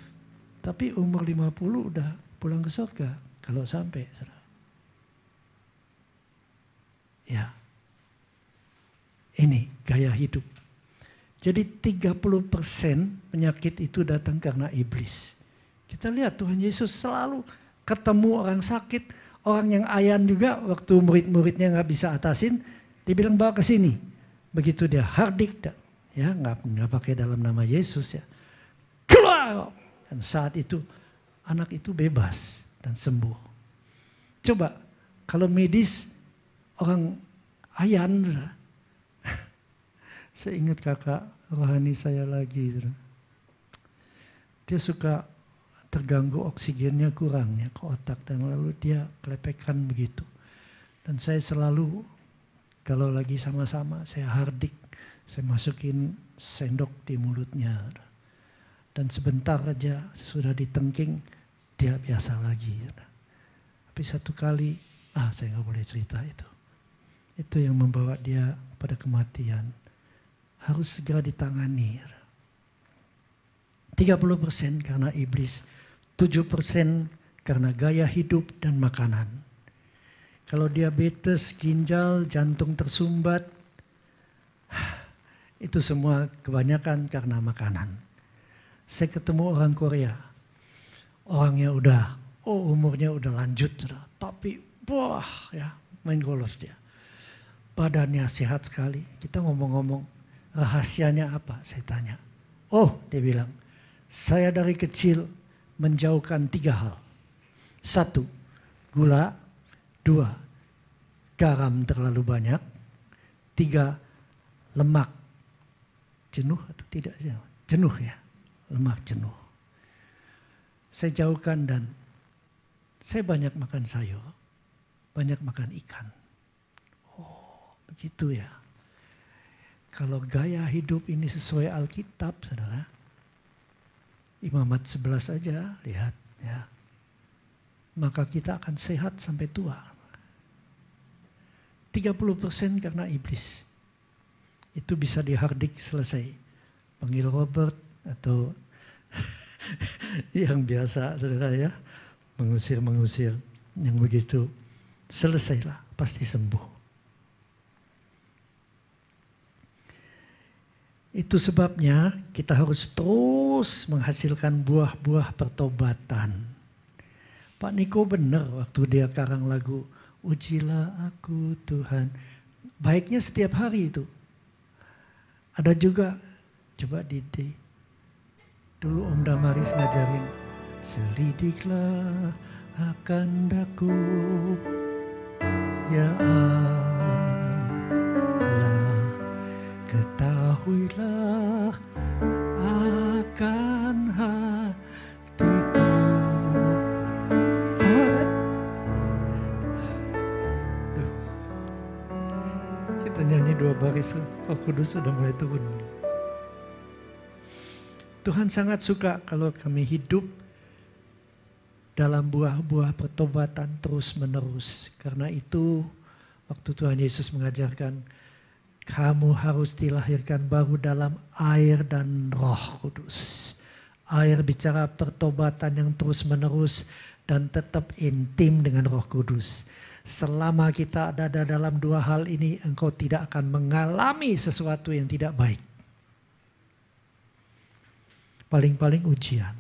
Tapi umur 50 udah pulang ke surga. Kalau sampai saudara. Ya. Ini gaya hidup. Jadi 30% penyakit itu datang karena iblis. Kita lihat Tuhan Yesus selalu ketemu orang sakit. Orang yang ayan juga waktu murid-muridnya gak bisa atasin. Dia bilang bawa ke sini. Begitu dia hardik. Ya gak pakai dalam nama Yesus ya. Keluar. Dan saat itu anak itu bebas dan sembuh. Coba kalau medis orang ayan. Saya ingat kakak rohani saya lagi. Dia suka terganggu oksigennya kurangnya ke otak. Dan lalu dia kelepekan begitu. Dan saya selalu kalau lagi sama-sama saya hardik. Saya masukin sendok di mulutnya. Dan sebentar aja sudah ditengking dia biasa lagi. Tapi satu kali, saya nggak boleh cerita itu. Itu yang membawa dia pada kematian. Harus segera ditangani. 30% karena iblis, 7% karena gaya hidup dan makanan. Kalau diabetes, ginjal, jantung tersumbat, itu semua kebanyakan karena makanan. Saya ketemu orang Korea, orangnya umurnya udah lanjut, tapi main golf dia. Badannya sehat sekali. Kita ngomong-ngomong, rahasianya apa? Saya tanya. Oh, dia bilang, Saya dari kecil menjauhkan 3 hal. 1, gula. 2, garam terlalu banyak. 3, lemak. Jenuh atau tidak? Jenuh ya, lemak jenuh. Saya jauhkan dan saya banyak makan sayur, banyak makan ikan. Oh, begitu ya. Kalau gaya hidup ini sesuai Alkitab, saudara, Imamat 11 aja, lihat ya. Maka kita akan sehat sampai tua. 30% karena iblis. Itu bisa dihardik selesai. Panggil Robert atau yang biasa, saudara ya. Mengusir yang begitu. Selesailah, pasti sembuh. Itu sebabnya kita harus terus menghasilkan buah-buah pertobatan. Pak Niko benar waktu dia karang lagu, ujilah aku Tuhan. Baiknya setiap hari itu. Ada juga, coba Didi. Dulu Om Damaris ngajarin, selidiklah akan daku, ya Allah, ketahuilah akan hatiku. Jangan. Kita nyanyi 2 baris, Roh Kudus sudah mulai turun. Tuhan sangat suka kalau kami hidup dalam buah-buah pertobatan terus menerus. Karena itu waktu Tuhan Yesus mengajarkan, kamu harus dilahirkan baru dalam air dan Roh Kudus. Air bicara pertobatan yang terus menerus dan tetap intim dengan Roh Kudus. Selama kita ada dalam 2 hal ini, engkau tidak akan mengalami sesuatu yang tidak baik. Paling-paling ujian.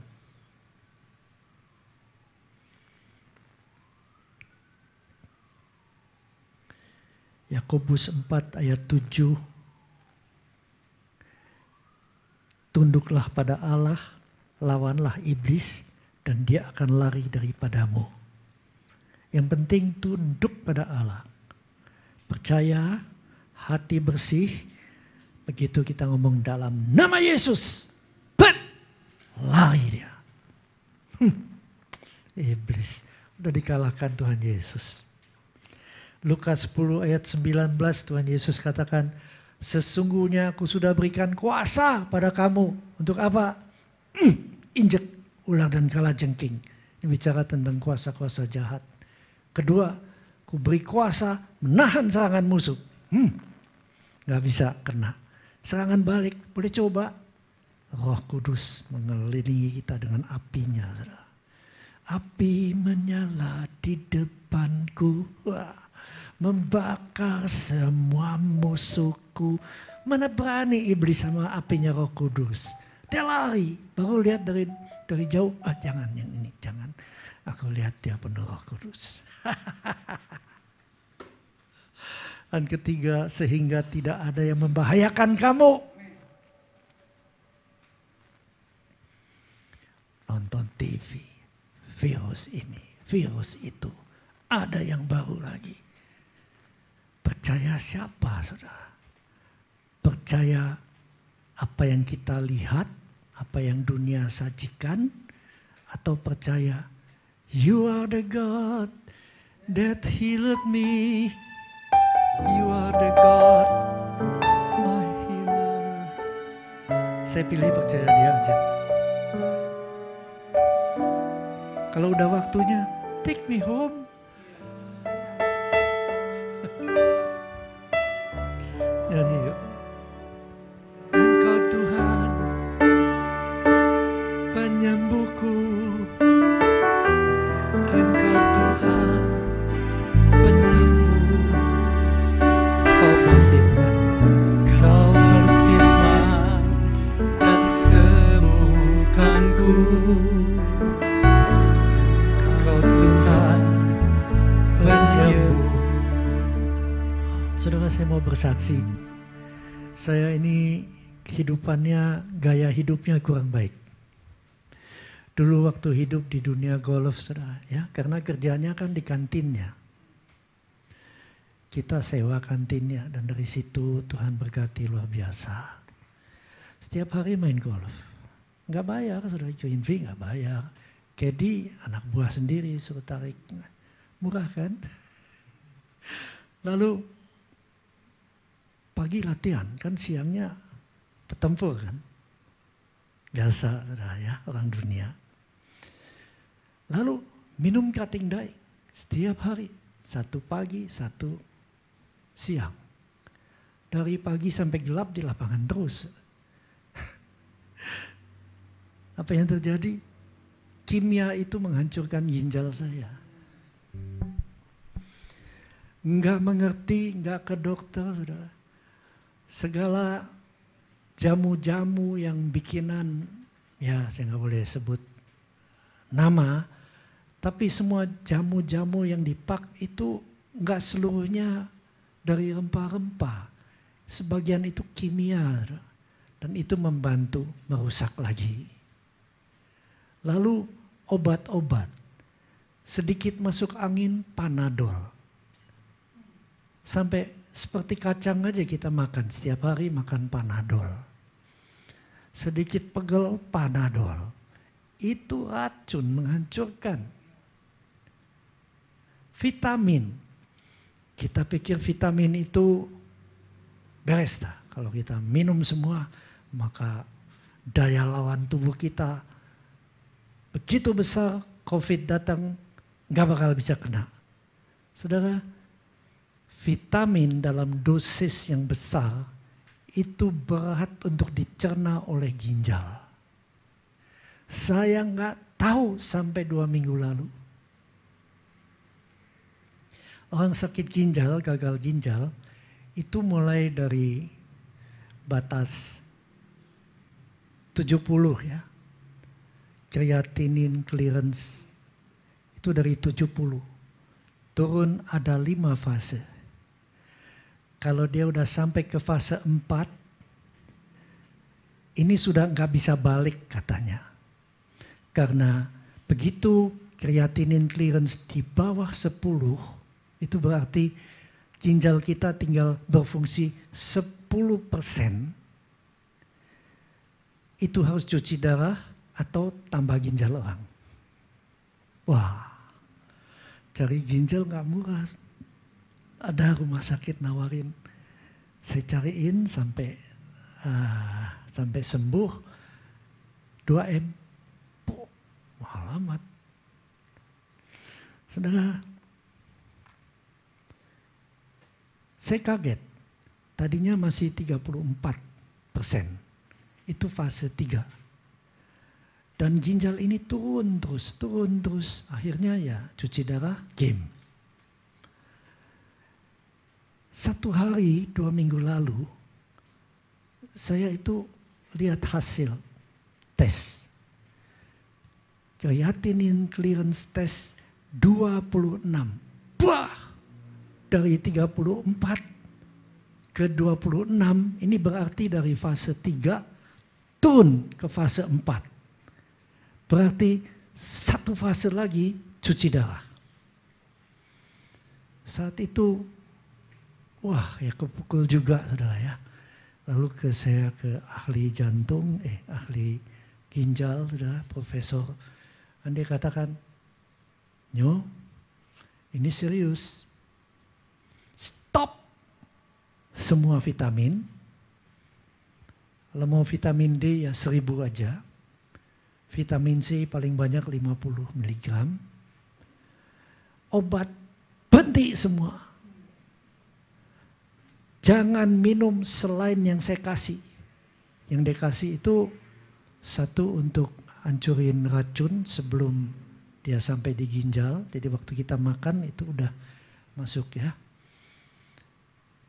Yakobus 4 ayat 7. Tunduklah pada Allah, lawanlah iblis, dan dia akan lari daripadamu. Yang penting tunduk pada Allah. Percaya, hati bersih. Begitu kita ngomong dalam nama Yesus, lari dia. Iblis udah dikalahkan Tuhan Yesus. Lukas 10 ayat 19 Tuhan Yesus katakan, sesungguhnya aku sudah berikan kuasa pada kamu. Untuk apa? Injek ular dan kalajengking. Ini bicara tentang kuasa-kuasa jahat. Kedua, ku beri kuasa menahan serangan musuh. Gak bisa kena. Serangan balik, boleh coba. Roh Kudus mengelilingi kita dengan apinya. Api menyala di depanku. Membakar semua musuhku. Mana berani iblis sama apinya Roh Kudus. Dia lari. Baru lihat dari jauh. Jangan yang ini. Jangan. Aku lihat dia penuh Roh Kudus. Dan ketiga, sehingga tidak ada yang membahayakan kamu. Nonton TV, virus ini, virus itu. Ada yang baru lagi. Percaya siapa, saudara? Percaya apa yang kita lihat, apa yang dunia sajikan, atau percaya you are the God that healed me. You are the God, my healer. Saya pilih percaya dia aja. Kalau udah waktunya, take me home. Nyanyi yuk. Engkau Tuhan, penyembuhku. Engkau Tuhan, penyembuh. Kau berfirman, dan sembuhkanku. Saudara, saya mau bersaksi. Saya ini kehidupannya, gaya hidupnya kurang baik. Dulu waktu hidup di dunia golf, saudara, ya, karena kerjanya kan di kantinnya. Kita sewa kantinnya dan dari situ Tuhan berkati luar biasa. Setiap hari main golf. Nggak bayar, saudara, join fee nggak bayar. Caddy anak buah sendiri suruh tarik. Murah kan? Lalu pagi latihan, kan siangnya petempur kan. Biasa, saudara, ya, orang dunia. Lalu minum cutting dye setiap hari. Satu pagi, satu siang. Dari pagi sampai gelap di lapangan terus. Apa yang terjadi? Kimia itu menghancurkan ginjal saya. Enggak mengerti, enggak ke dokter, saudara. Segala jamu-jamu yang bikinan, ya saya nggak boleh sebut nama, tapi semua jamu-jamu yang dipak itu nggak seluruhnya dari rempah-rempah. Sebagian itu kimia dan itu membantu merusak lagi. Lalu obat-obat, sedikit masuk angin Panadol. Sampai seperti kacang aja kita makan, setiap hari makan Panadol. Sedikit pegel Panadol. Itu racun, menghancurkan. Vitamin. Kita pikir vitamin itu beres dah. Kalau kita minum semua, maka daya lawan tubuh kita begitu besar, COVID datang, gak bakal bisa kena. Saudara, vitamin dalam dosis yang besar itu berat untuk dicerna oleh ginjal. Saya nggak tahu sampai 2 minggu lalu. Orang sakit ginjal, gagal ginjal, itu mulai dari batas 70 ya. Creatinine clearance itu dari 70. Turun ada 5 fase. Kalau dia udah sampai ke fase 4, ini sudah nggak bisa balik katanya. Karena begitu creatinine clearance di bawah 10, itu berarti ginjal kita tinggal berfungsi 10%. Itu harus cuci darah atau tambah ginjal orang. Wah, cari ginjal nggak murah. Ada rumah sakit nawarin, saya cariin sampai sembuh 2M. Mahal amat. Saudara, saya kaget. Tadinya masih 34%. Itu fase 3. Dan ginjal ini turun terus. Akhirnya ya cuci darah, game. 1 hari 2 minggu lalu, saya itu lihat hasil tes. Creatinine clearance test 26. Wah! Dari 34 ke 26, ini berarti dari fase 3 turun ke fase 4. Berarti 1 fase lagi cuci darah. Saat itu, wah ya kepukul juga saudara ya. Lalu saya ke ahli jantung, ahli ginjal, saudara, profesor. Dan dia katakan, Nyo, ini serius. Stop semua vitamin. Kalau mau vitamin D ya 1000 aja. Vitamin C paling banyak 50 mg. Obat berhenti semua. Jangan minum selain yang saya kasih. Yang dia kasih itu 1 untuk hancurin racun sebelum dia sampai di ginjal. Jadi waktu kita makan itu udah masuk ya.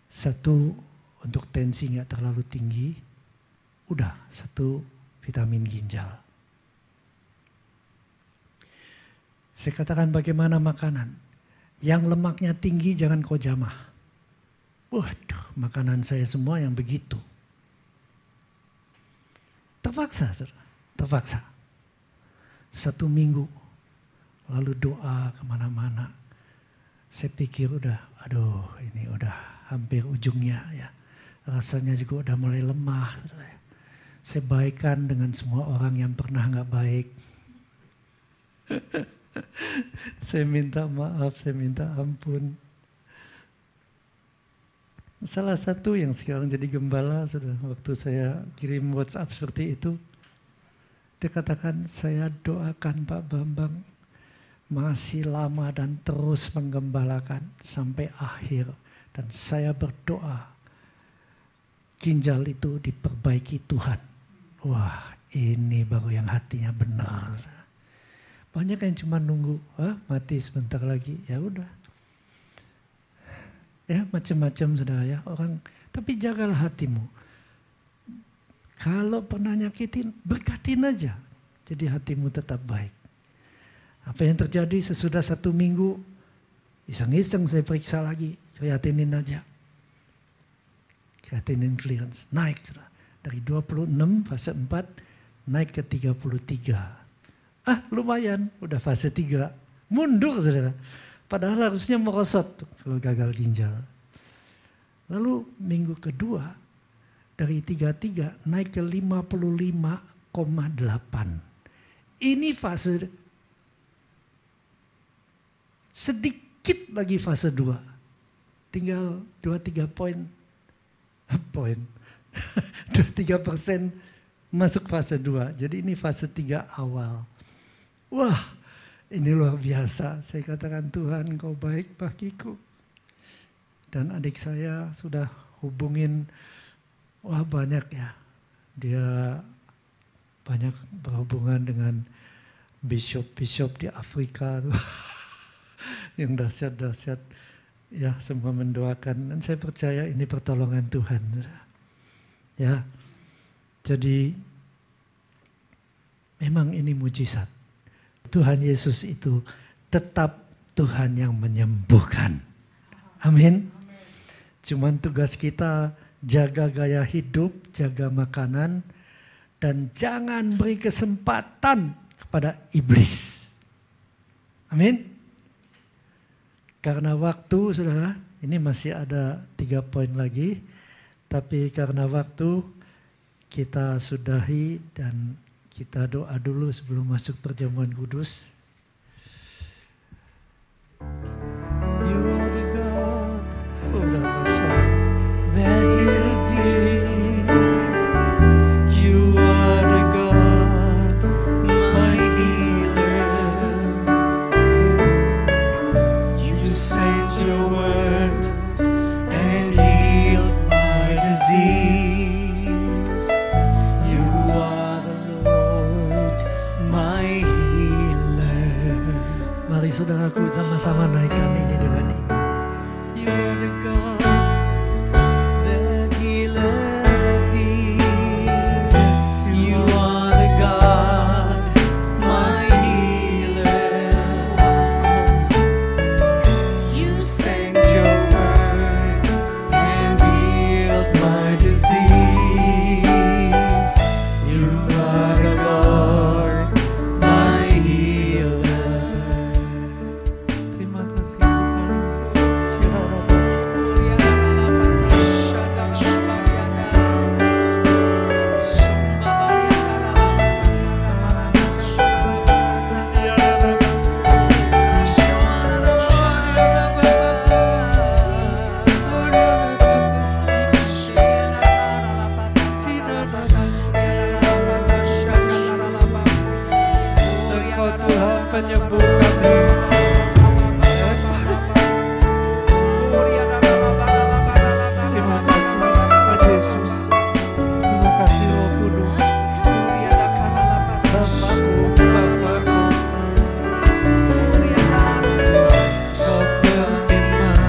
1 untuk tensi nggak terlalu tinggi. Udah 1 vitamin ginjal. Saya katakan bagaimana makanan. Yang lemaknya tinggi jangan kau jamah. Waduh, makanan saya semua yang begitu. Terpaksa, terpaksa. 1 minggu. Lalu doa kemana-mana. Saya pikir ini udah hampir ujungnya ya. Rasanya juga udah mulai lemah. Saya baikan dengan semua orang yang pernah gak baik. Saya minta maaf, saya minta ampun. Salah satu yang sekarang jadi gembala, waktu saya kirim WhatsApp seperti itu, dia katakan, saya doakan Pak Bambang masih lama dan terus menggembalakan sampai akhir. Dan saya berdoa ginjal itu diperbaiki Tuhan. Wah, ini baru yang hatinya benar. Banyak yang cuma nunggu, mati sebentar lagi, ya udah. Ya macam-macam saudara ya orang. Tapi jagalah hatimu. Kalau pernah nyakitin, berkatin aja. Jadi hatimu tetap baik. Apa yang terjadi sesudah 1 minggu, iseng-iseng saya periksa lagi, kreatinin aja. Kreatinin clearance, naik saudara. Dari 26 fase 4, naik ke 33. Lumayan, udah fase 3. Mundur saudara. Padahal harusnya merosot kalau gagal ginjal. Lalu minggu kedua, dari 33 naik ke 55,8. Ini fase sedikit lagi fase 2. Tinggal 2-3 poin. 23% masuk fase 2. Jadi ini fase 3 awal. Wah, ini luar biasa. Saya katakan, Tuhan Engkau baik bagiku. Dan adik saya sudah hubungin, wah banyak ya. Dia banyak berhubungan dengan bishop-bishop di Afrika. Yang dahsyat-dahsyat. Ya, semua mendoakan. Dan saya percaya ini pertolongan Tuhan. Ya, jadi memang ini mujizat. Tuhan Yesus itu tetap Tuhan yang menyembuhkan. Amin. Cuman tugas kita jaga gaya hidup, jaga makanan, dan jangan beri kesempatan kepada iblis. Amin. Karena waktu, saudara, ini masih ada 3 poin lagi. Tapi karena waktu kita sudahi dan kita doa dulu sebelum masuk perjamuan kudus. You are the God that healeth thee. You are the God, my healer. You sent your word and healed my disease. You are the Lord, my healer. Mari saudaraku sama-sama naikkan ini dengan iman. You are the God that healeth thee. You are the God, my healer. You sent your word and healed my disease. You are the Lord, my healer. Terima kasih Engkau Tuhan penyembuhkan. Terima kasih Tuhan Yesus. Terima kasih Roh Kudus. Bapakku. Kau berfirman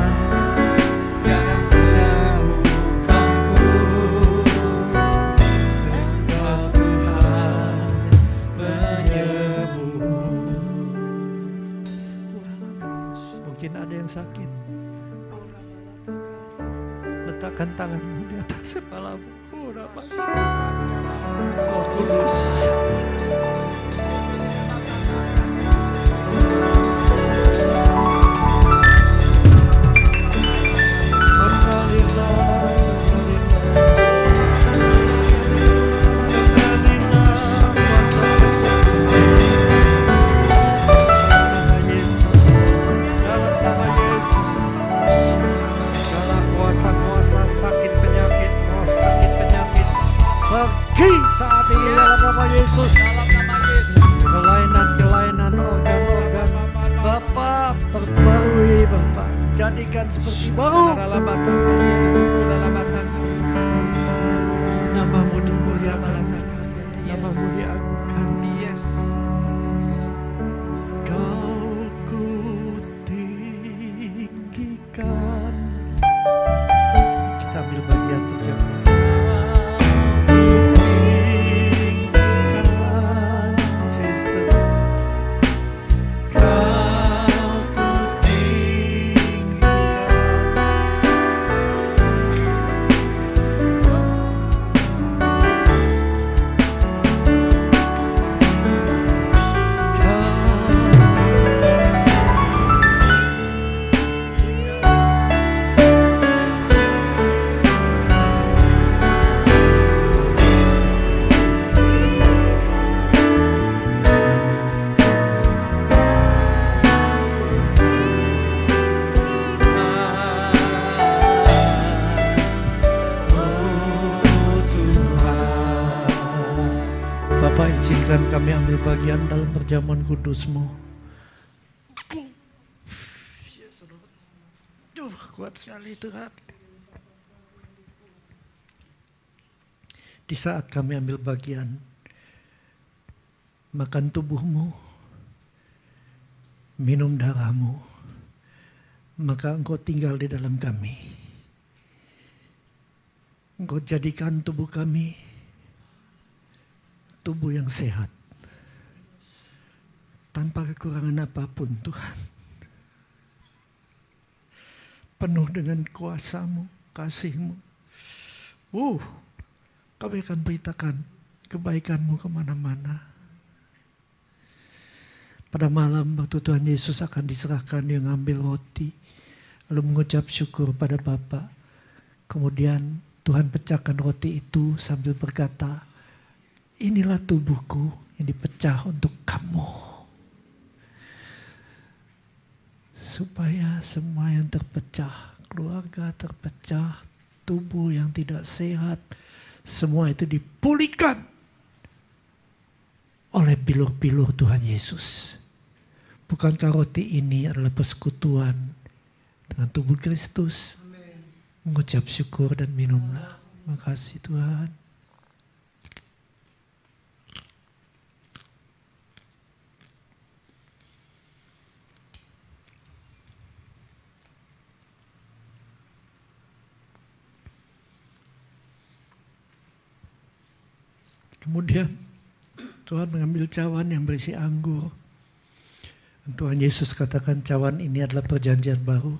dan sembuhkanku. Engkau Tuhan penyembuh. Mungkin ada yang sakit. Letakkan tanganmu di atas kepalamu. Roh Kudus. Yesus. Kelainan-kelainan organ-organ Bapak perbarui Bapak. Jadikan seperti baru. Namamu dimuliakan, namamu diangkat. Yes. Kau ku tinggikan. Kita ambil bagian perjamuan. Bapak izinkan kami ambil bagian dalam perjamuan kudus-Mu. Kuat sekali Tuhan. Di saat kami ambil bagian, makan tubuh-Mu, minum darah-Mu, maka Engkau tinggal di dalam kami. Engkau jadikan tubuh kami tubuh yang sehat, tanpa kekurangan apapun Tuhan. Penuh dengan kuasa-Mu, kasih-Mu. Kami akan beritakan kebaikan-Mu kemana-mana. Pada malam waktu Tuhan Yesus akan diserahkan, Dia mengambil roti, lalu mengucap syukur pada Bapa. Kemudian Tuhan pecahkan roti itu sambil berkata, inilah tubuhku yang dipecah untuk kamu. Supaya semua yang terpecah, keluarga terpecah, tubuh yang tidak sehat, semua itu dipulihkan oleh bilur-bilur Tuhan Yesus. Bukankah roti ini adalah persekutuan dengan tubuh Kristus? Mengucap syukur dan minumlah. Makasih Tuhan. Kemudian Tuhan mengambil cawan yang berisi anggur. Dan Tuhan Yesus katakan cawan ini adalah perjanjian baru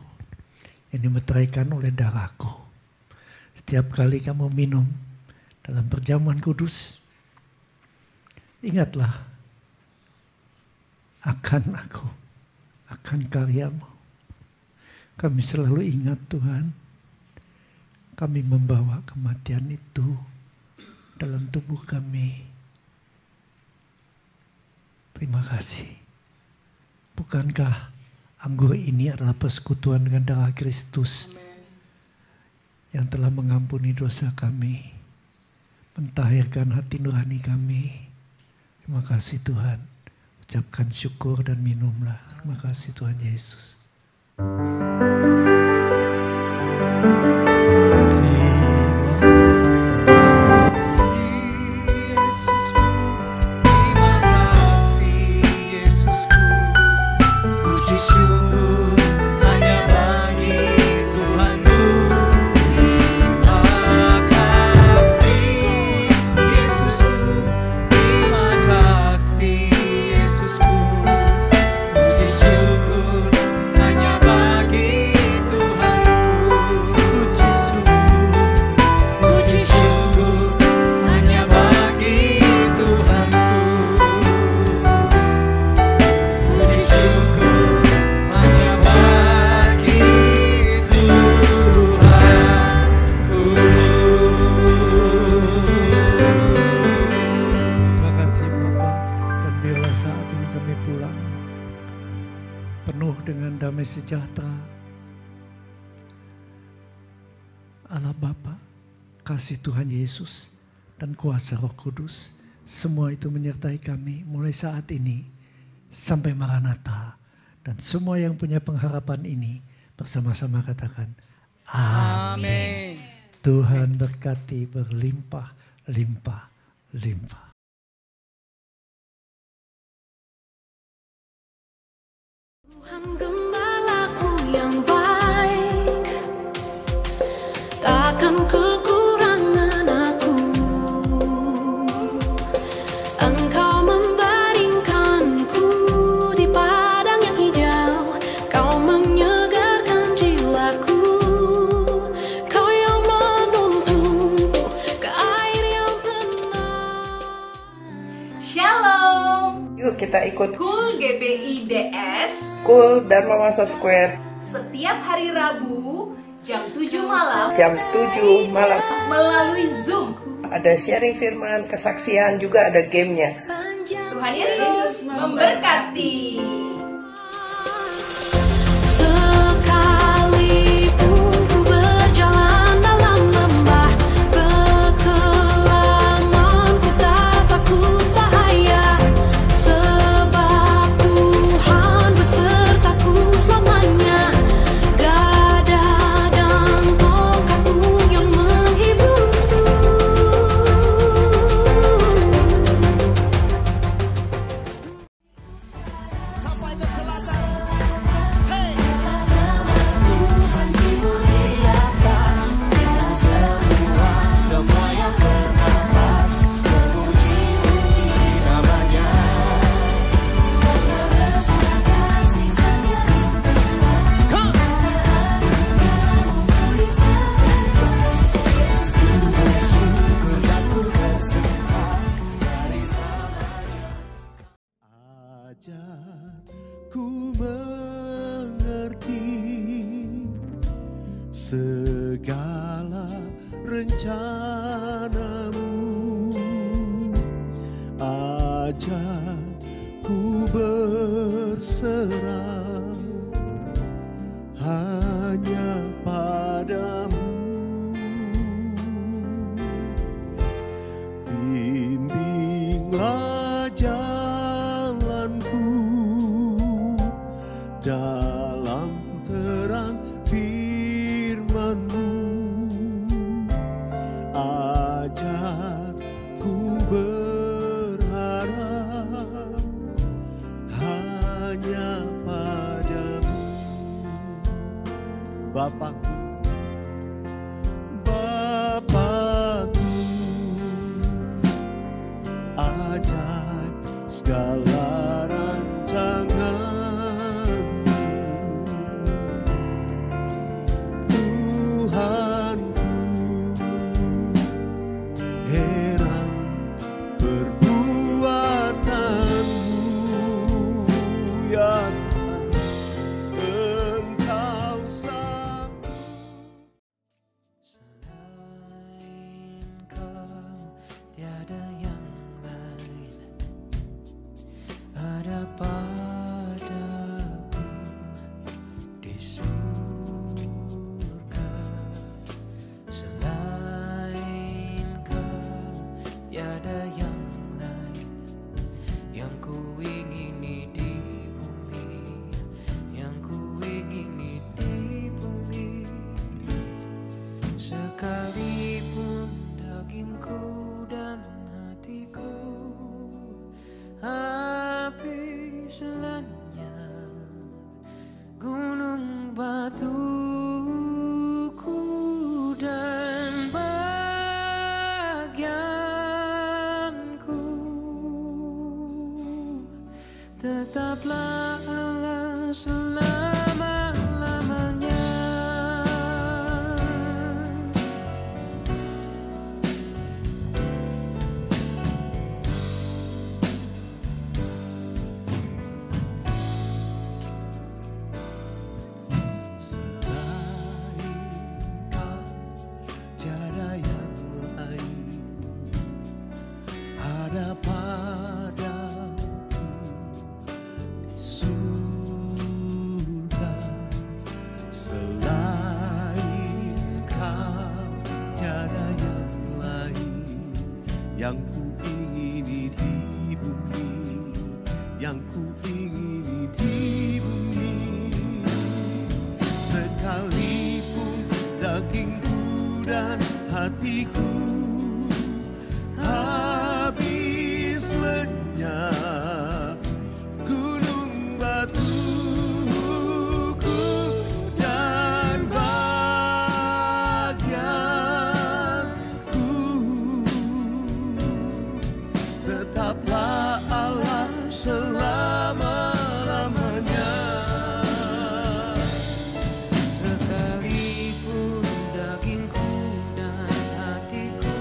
yang dimeteraikan oleh darahku. Setiap kali kamu minum dalam perjamuan kudus, ingatlah akan aku, akan karyamu. Kami selalu ingat Tuhan, kami membawa kematian itu dalam tubuh kami. Terima kasih. Bukankah anggur ini adalah persekutuan dengan darah Kristus yang telah mengampuni dosa kami, mentahirkan hati nurani kami. Terima kasih Tuhan. Ucapkan syukur dan minumlah. Terima kasih Tuhan Yesus. Sejahtera Allah Bapa, kasih Tuhan Yesus dan kuasa Roh Kudus semua itu menyertai kami mulai saat ini sampai Maranatha. Dan semua yang punya pengharapan ini bersama-sama katakan amin. Tuhan berkati berlimpah, limpah, limpah. Tuhan gembalaku yang baik, takkan kekurangan aku. Engkau membaringkanku di padang yang hijau, kau menyegarkan jiwaku, kau yang menuntunku ke air yang tenang. Shalom. Yuk kita ikut Kul GBIDS Kul Dharma Wangsa Square setiap hari Rabu jam 7 malam melalui Zoom. Ada sharing firman, kesaksian, juga ada gamenya. Tuhan Yesus memberkati. Sekalipun ku berjalan dalam lembah kekelaman, ku tak takut bahaya, sebab Tuhan besertaku selamanya. Gada dan tongkatku yang menghiburku. Ku mengerti segala rencanamu, ajak ku berserah hanya padamu. Bimbinglah jalanku dalam terang firman-Mu, ajak ku berharap hanya padamu. Bapakku, Bapakku, ajak segala rancangan Tuhanku, heran perbuatanmu, ya Tuhan, Engkau sanggup. Selain Kau tiada yang lain, ada padaku di surga. Selain Kau tiada yang lain, yang ku ingini di bumi, yang ku ingini di bumi. Sekalipun dagingku dan hatiku habis lenyap, gunung batuku dan bagianku tetaplah Allah selama-lamanya. Selain Kau tiada yang lain, ada padaku di surga. Selain Kau tiada yang lain, yang ku ingini hatiku habis lenyap, gunung batuku dan bagianku. Tetaplah Allah selama-lamanya. Sekalipun dagingku dan hatiku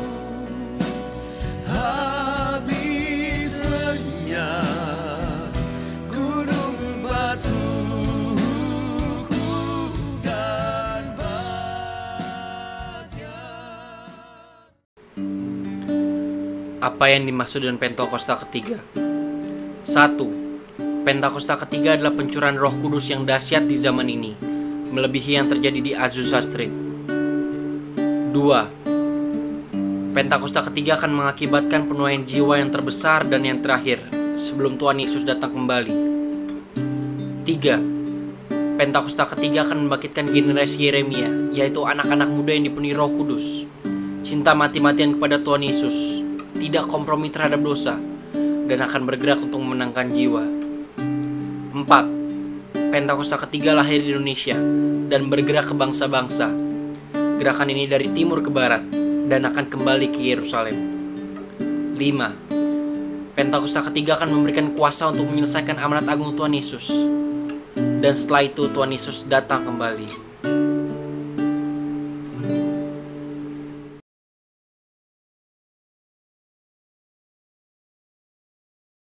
Habis lenyap, gunung batuku dan bagian. Apa yang dimaksud dengan Pentakosta ketiga? 1. Pentakosta ketiga adalah pencurahan Roh Kudus yang dahsyat di zaman ini, melebihi yang terjadi di Azusa Street. 2. Pentakosta ketiga akan mengakibatkan penuaian jiwa yang terbesar dan yang terakhir sebelum Tuhan Yesus datang kembali. 3. Pentakosta ketiga akan membangkitkan generasi Yeremia, yaitu anak-anak muda yang dipenuhi Roh Kudus, cinta mati-matian kepada Tuhan Yesus, tidak kompromi terhadap dosa, dan akan bergerak untuk memenangkan jiwa. 4. Pentakosta ketiga lahir di Indonesia dan bergerak ke bangsa-bangsa. Gerakan ini dari timur ke barat dan akan kembali ke Yerusalem. 5. Pentakosta ketiga akan memberikan kuasa untuk menyelesaikan amanat agung Tuhan Yesus. Dan setelah itu Tuhan Yesus datang kembali.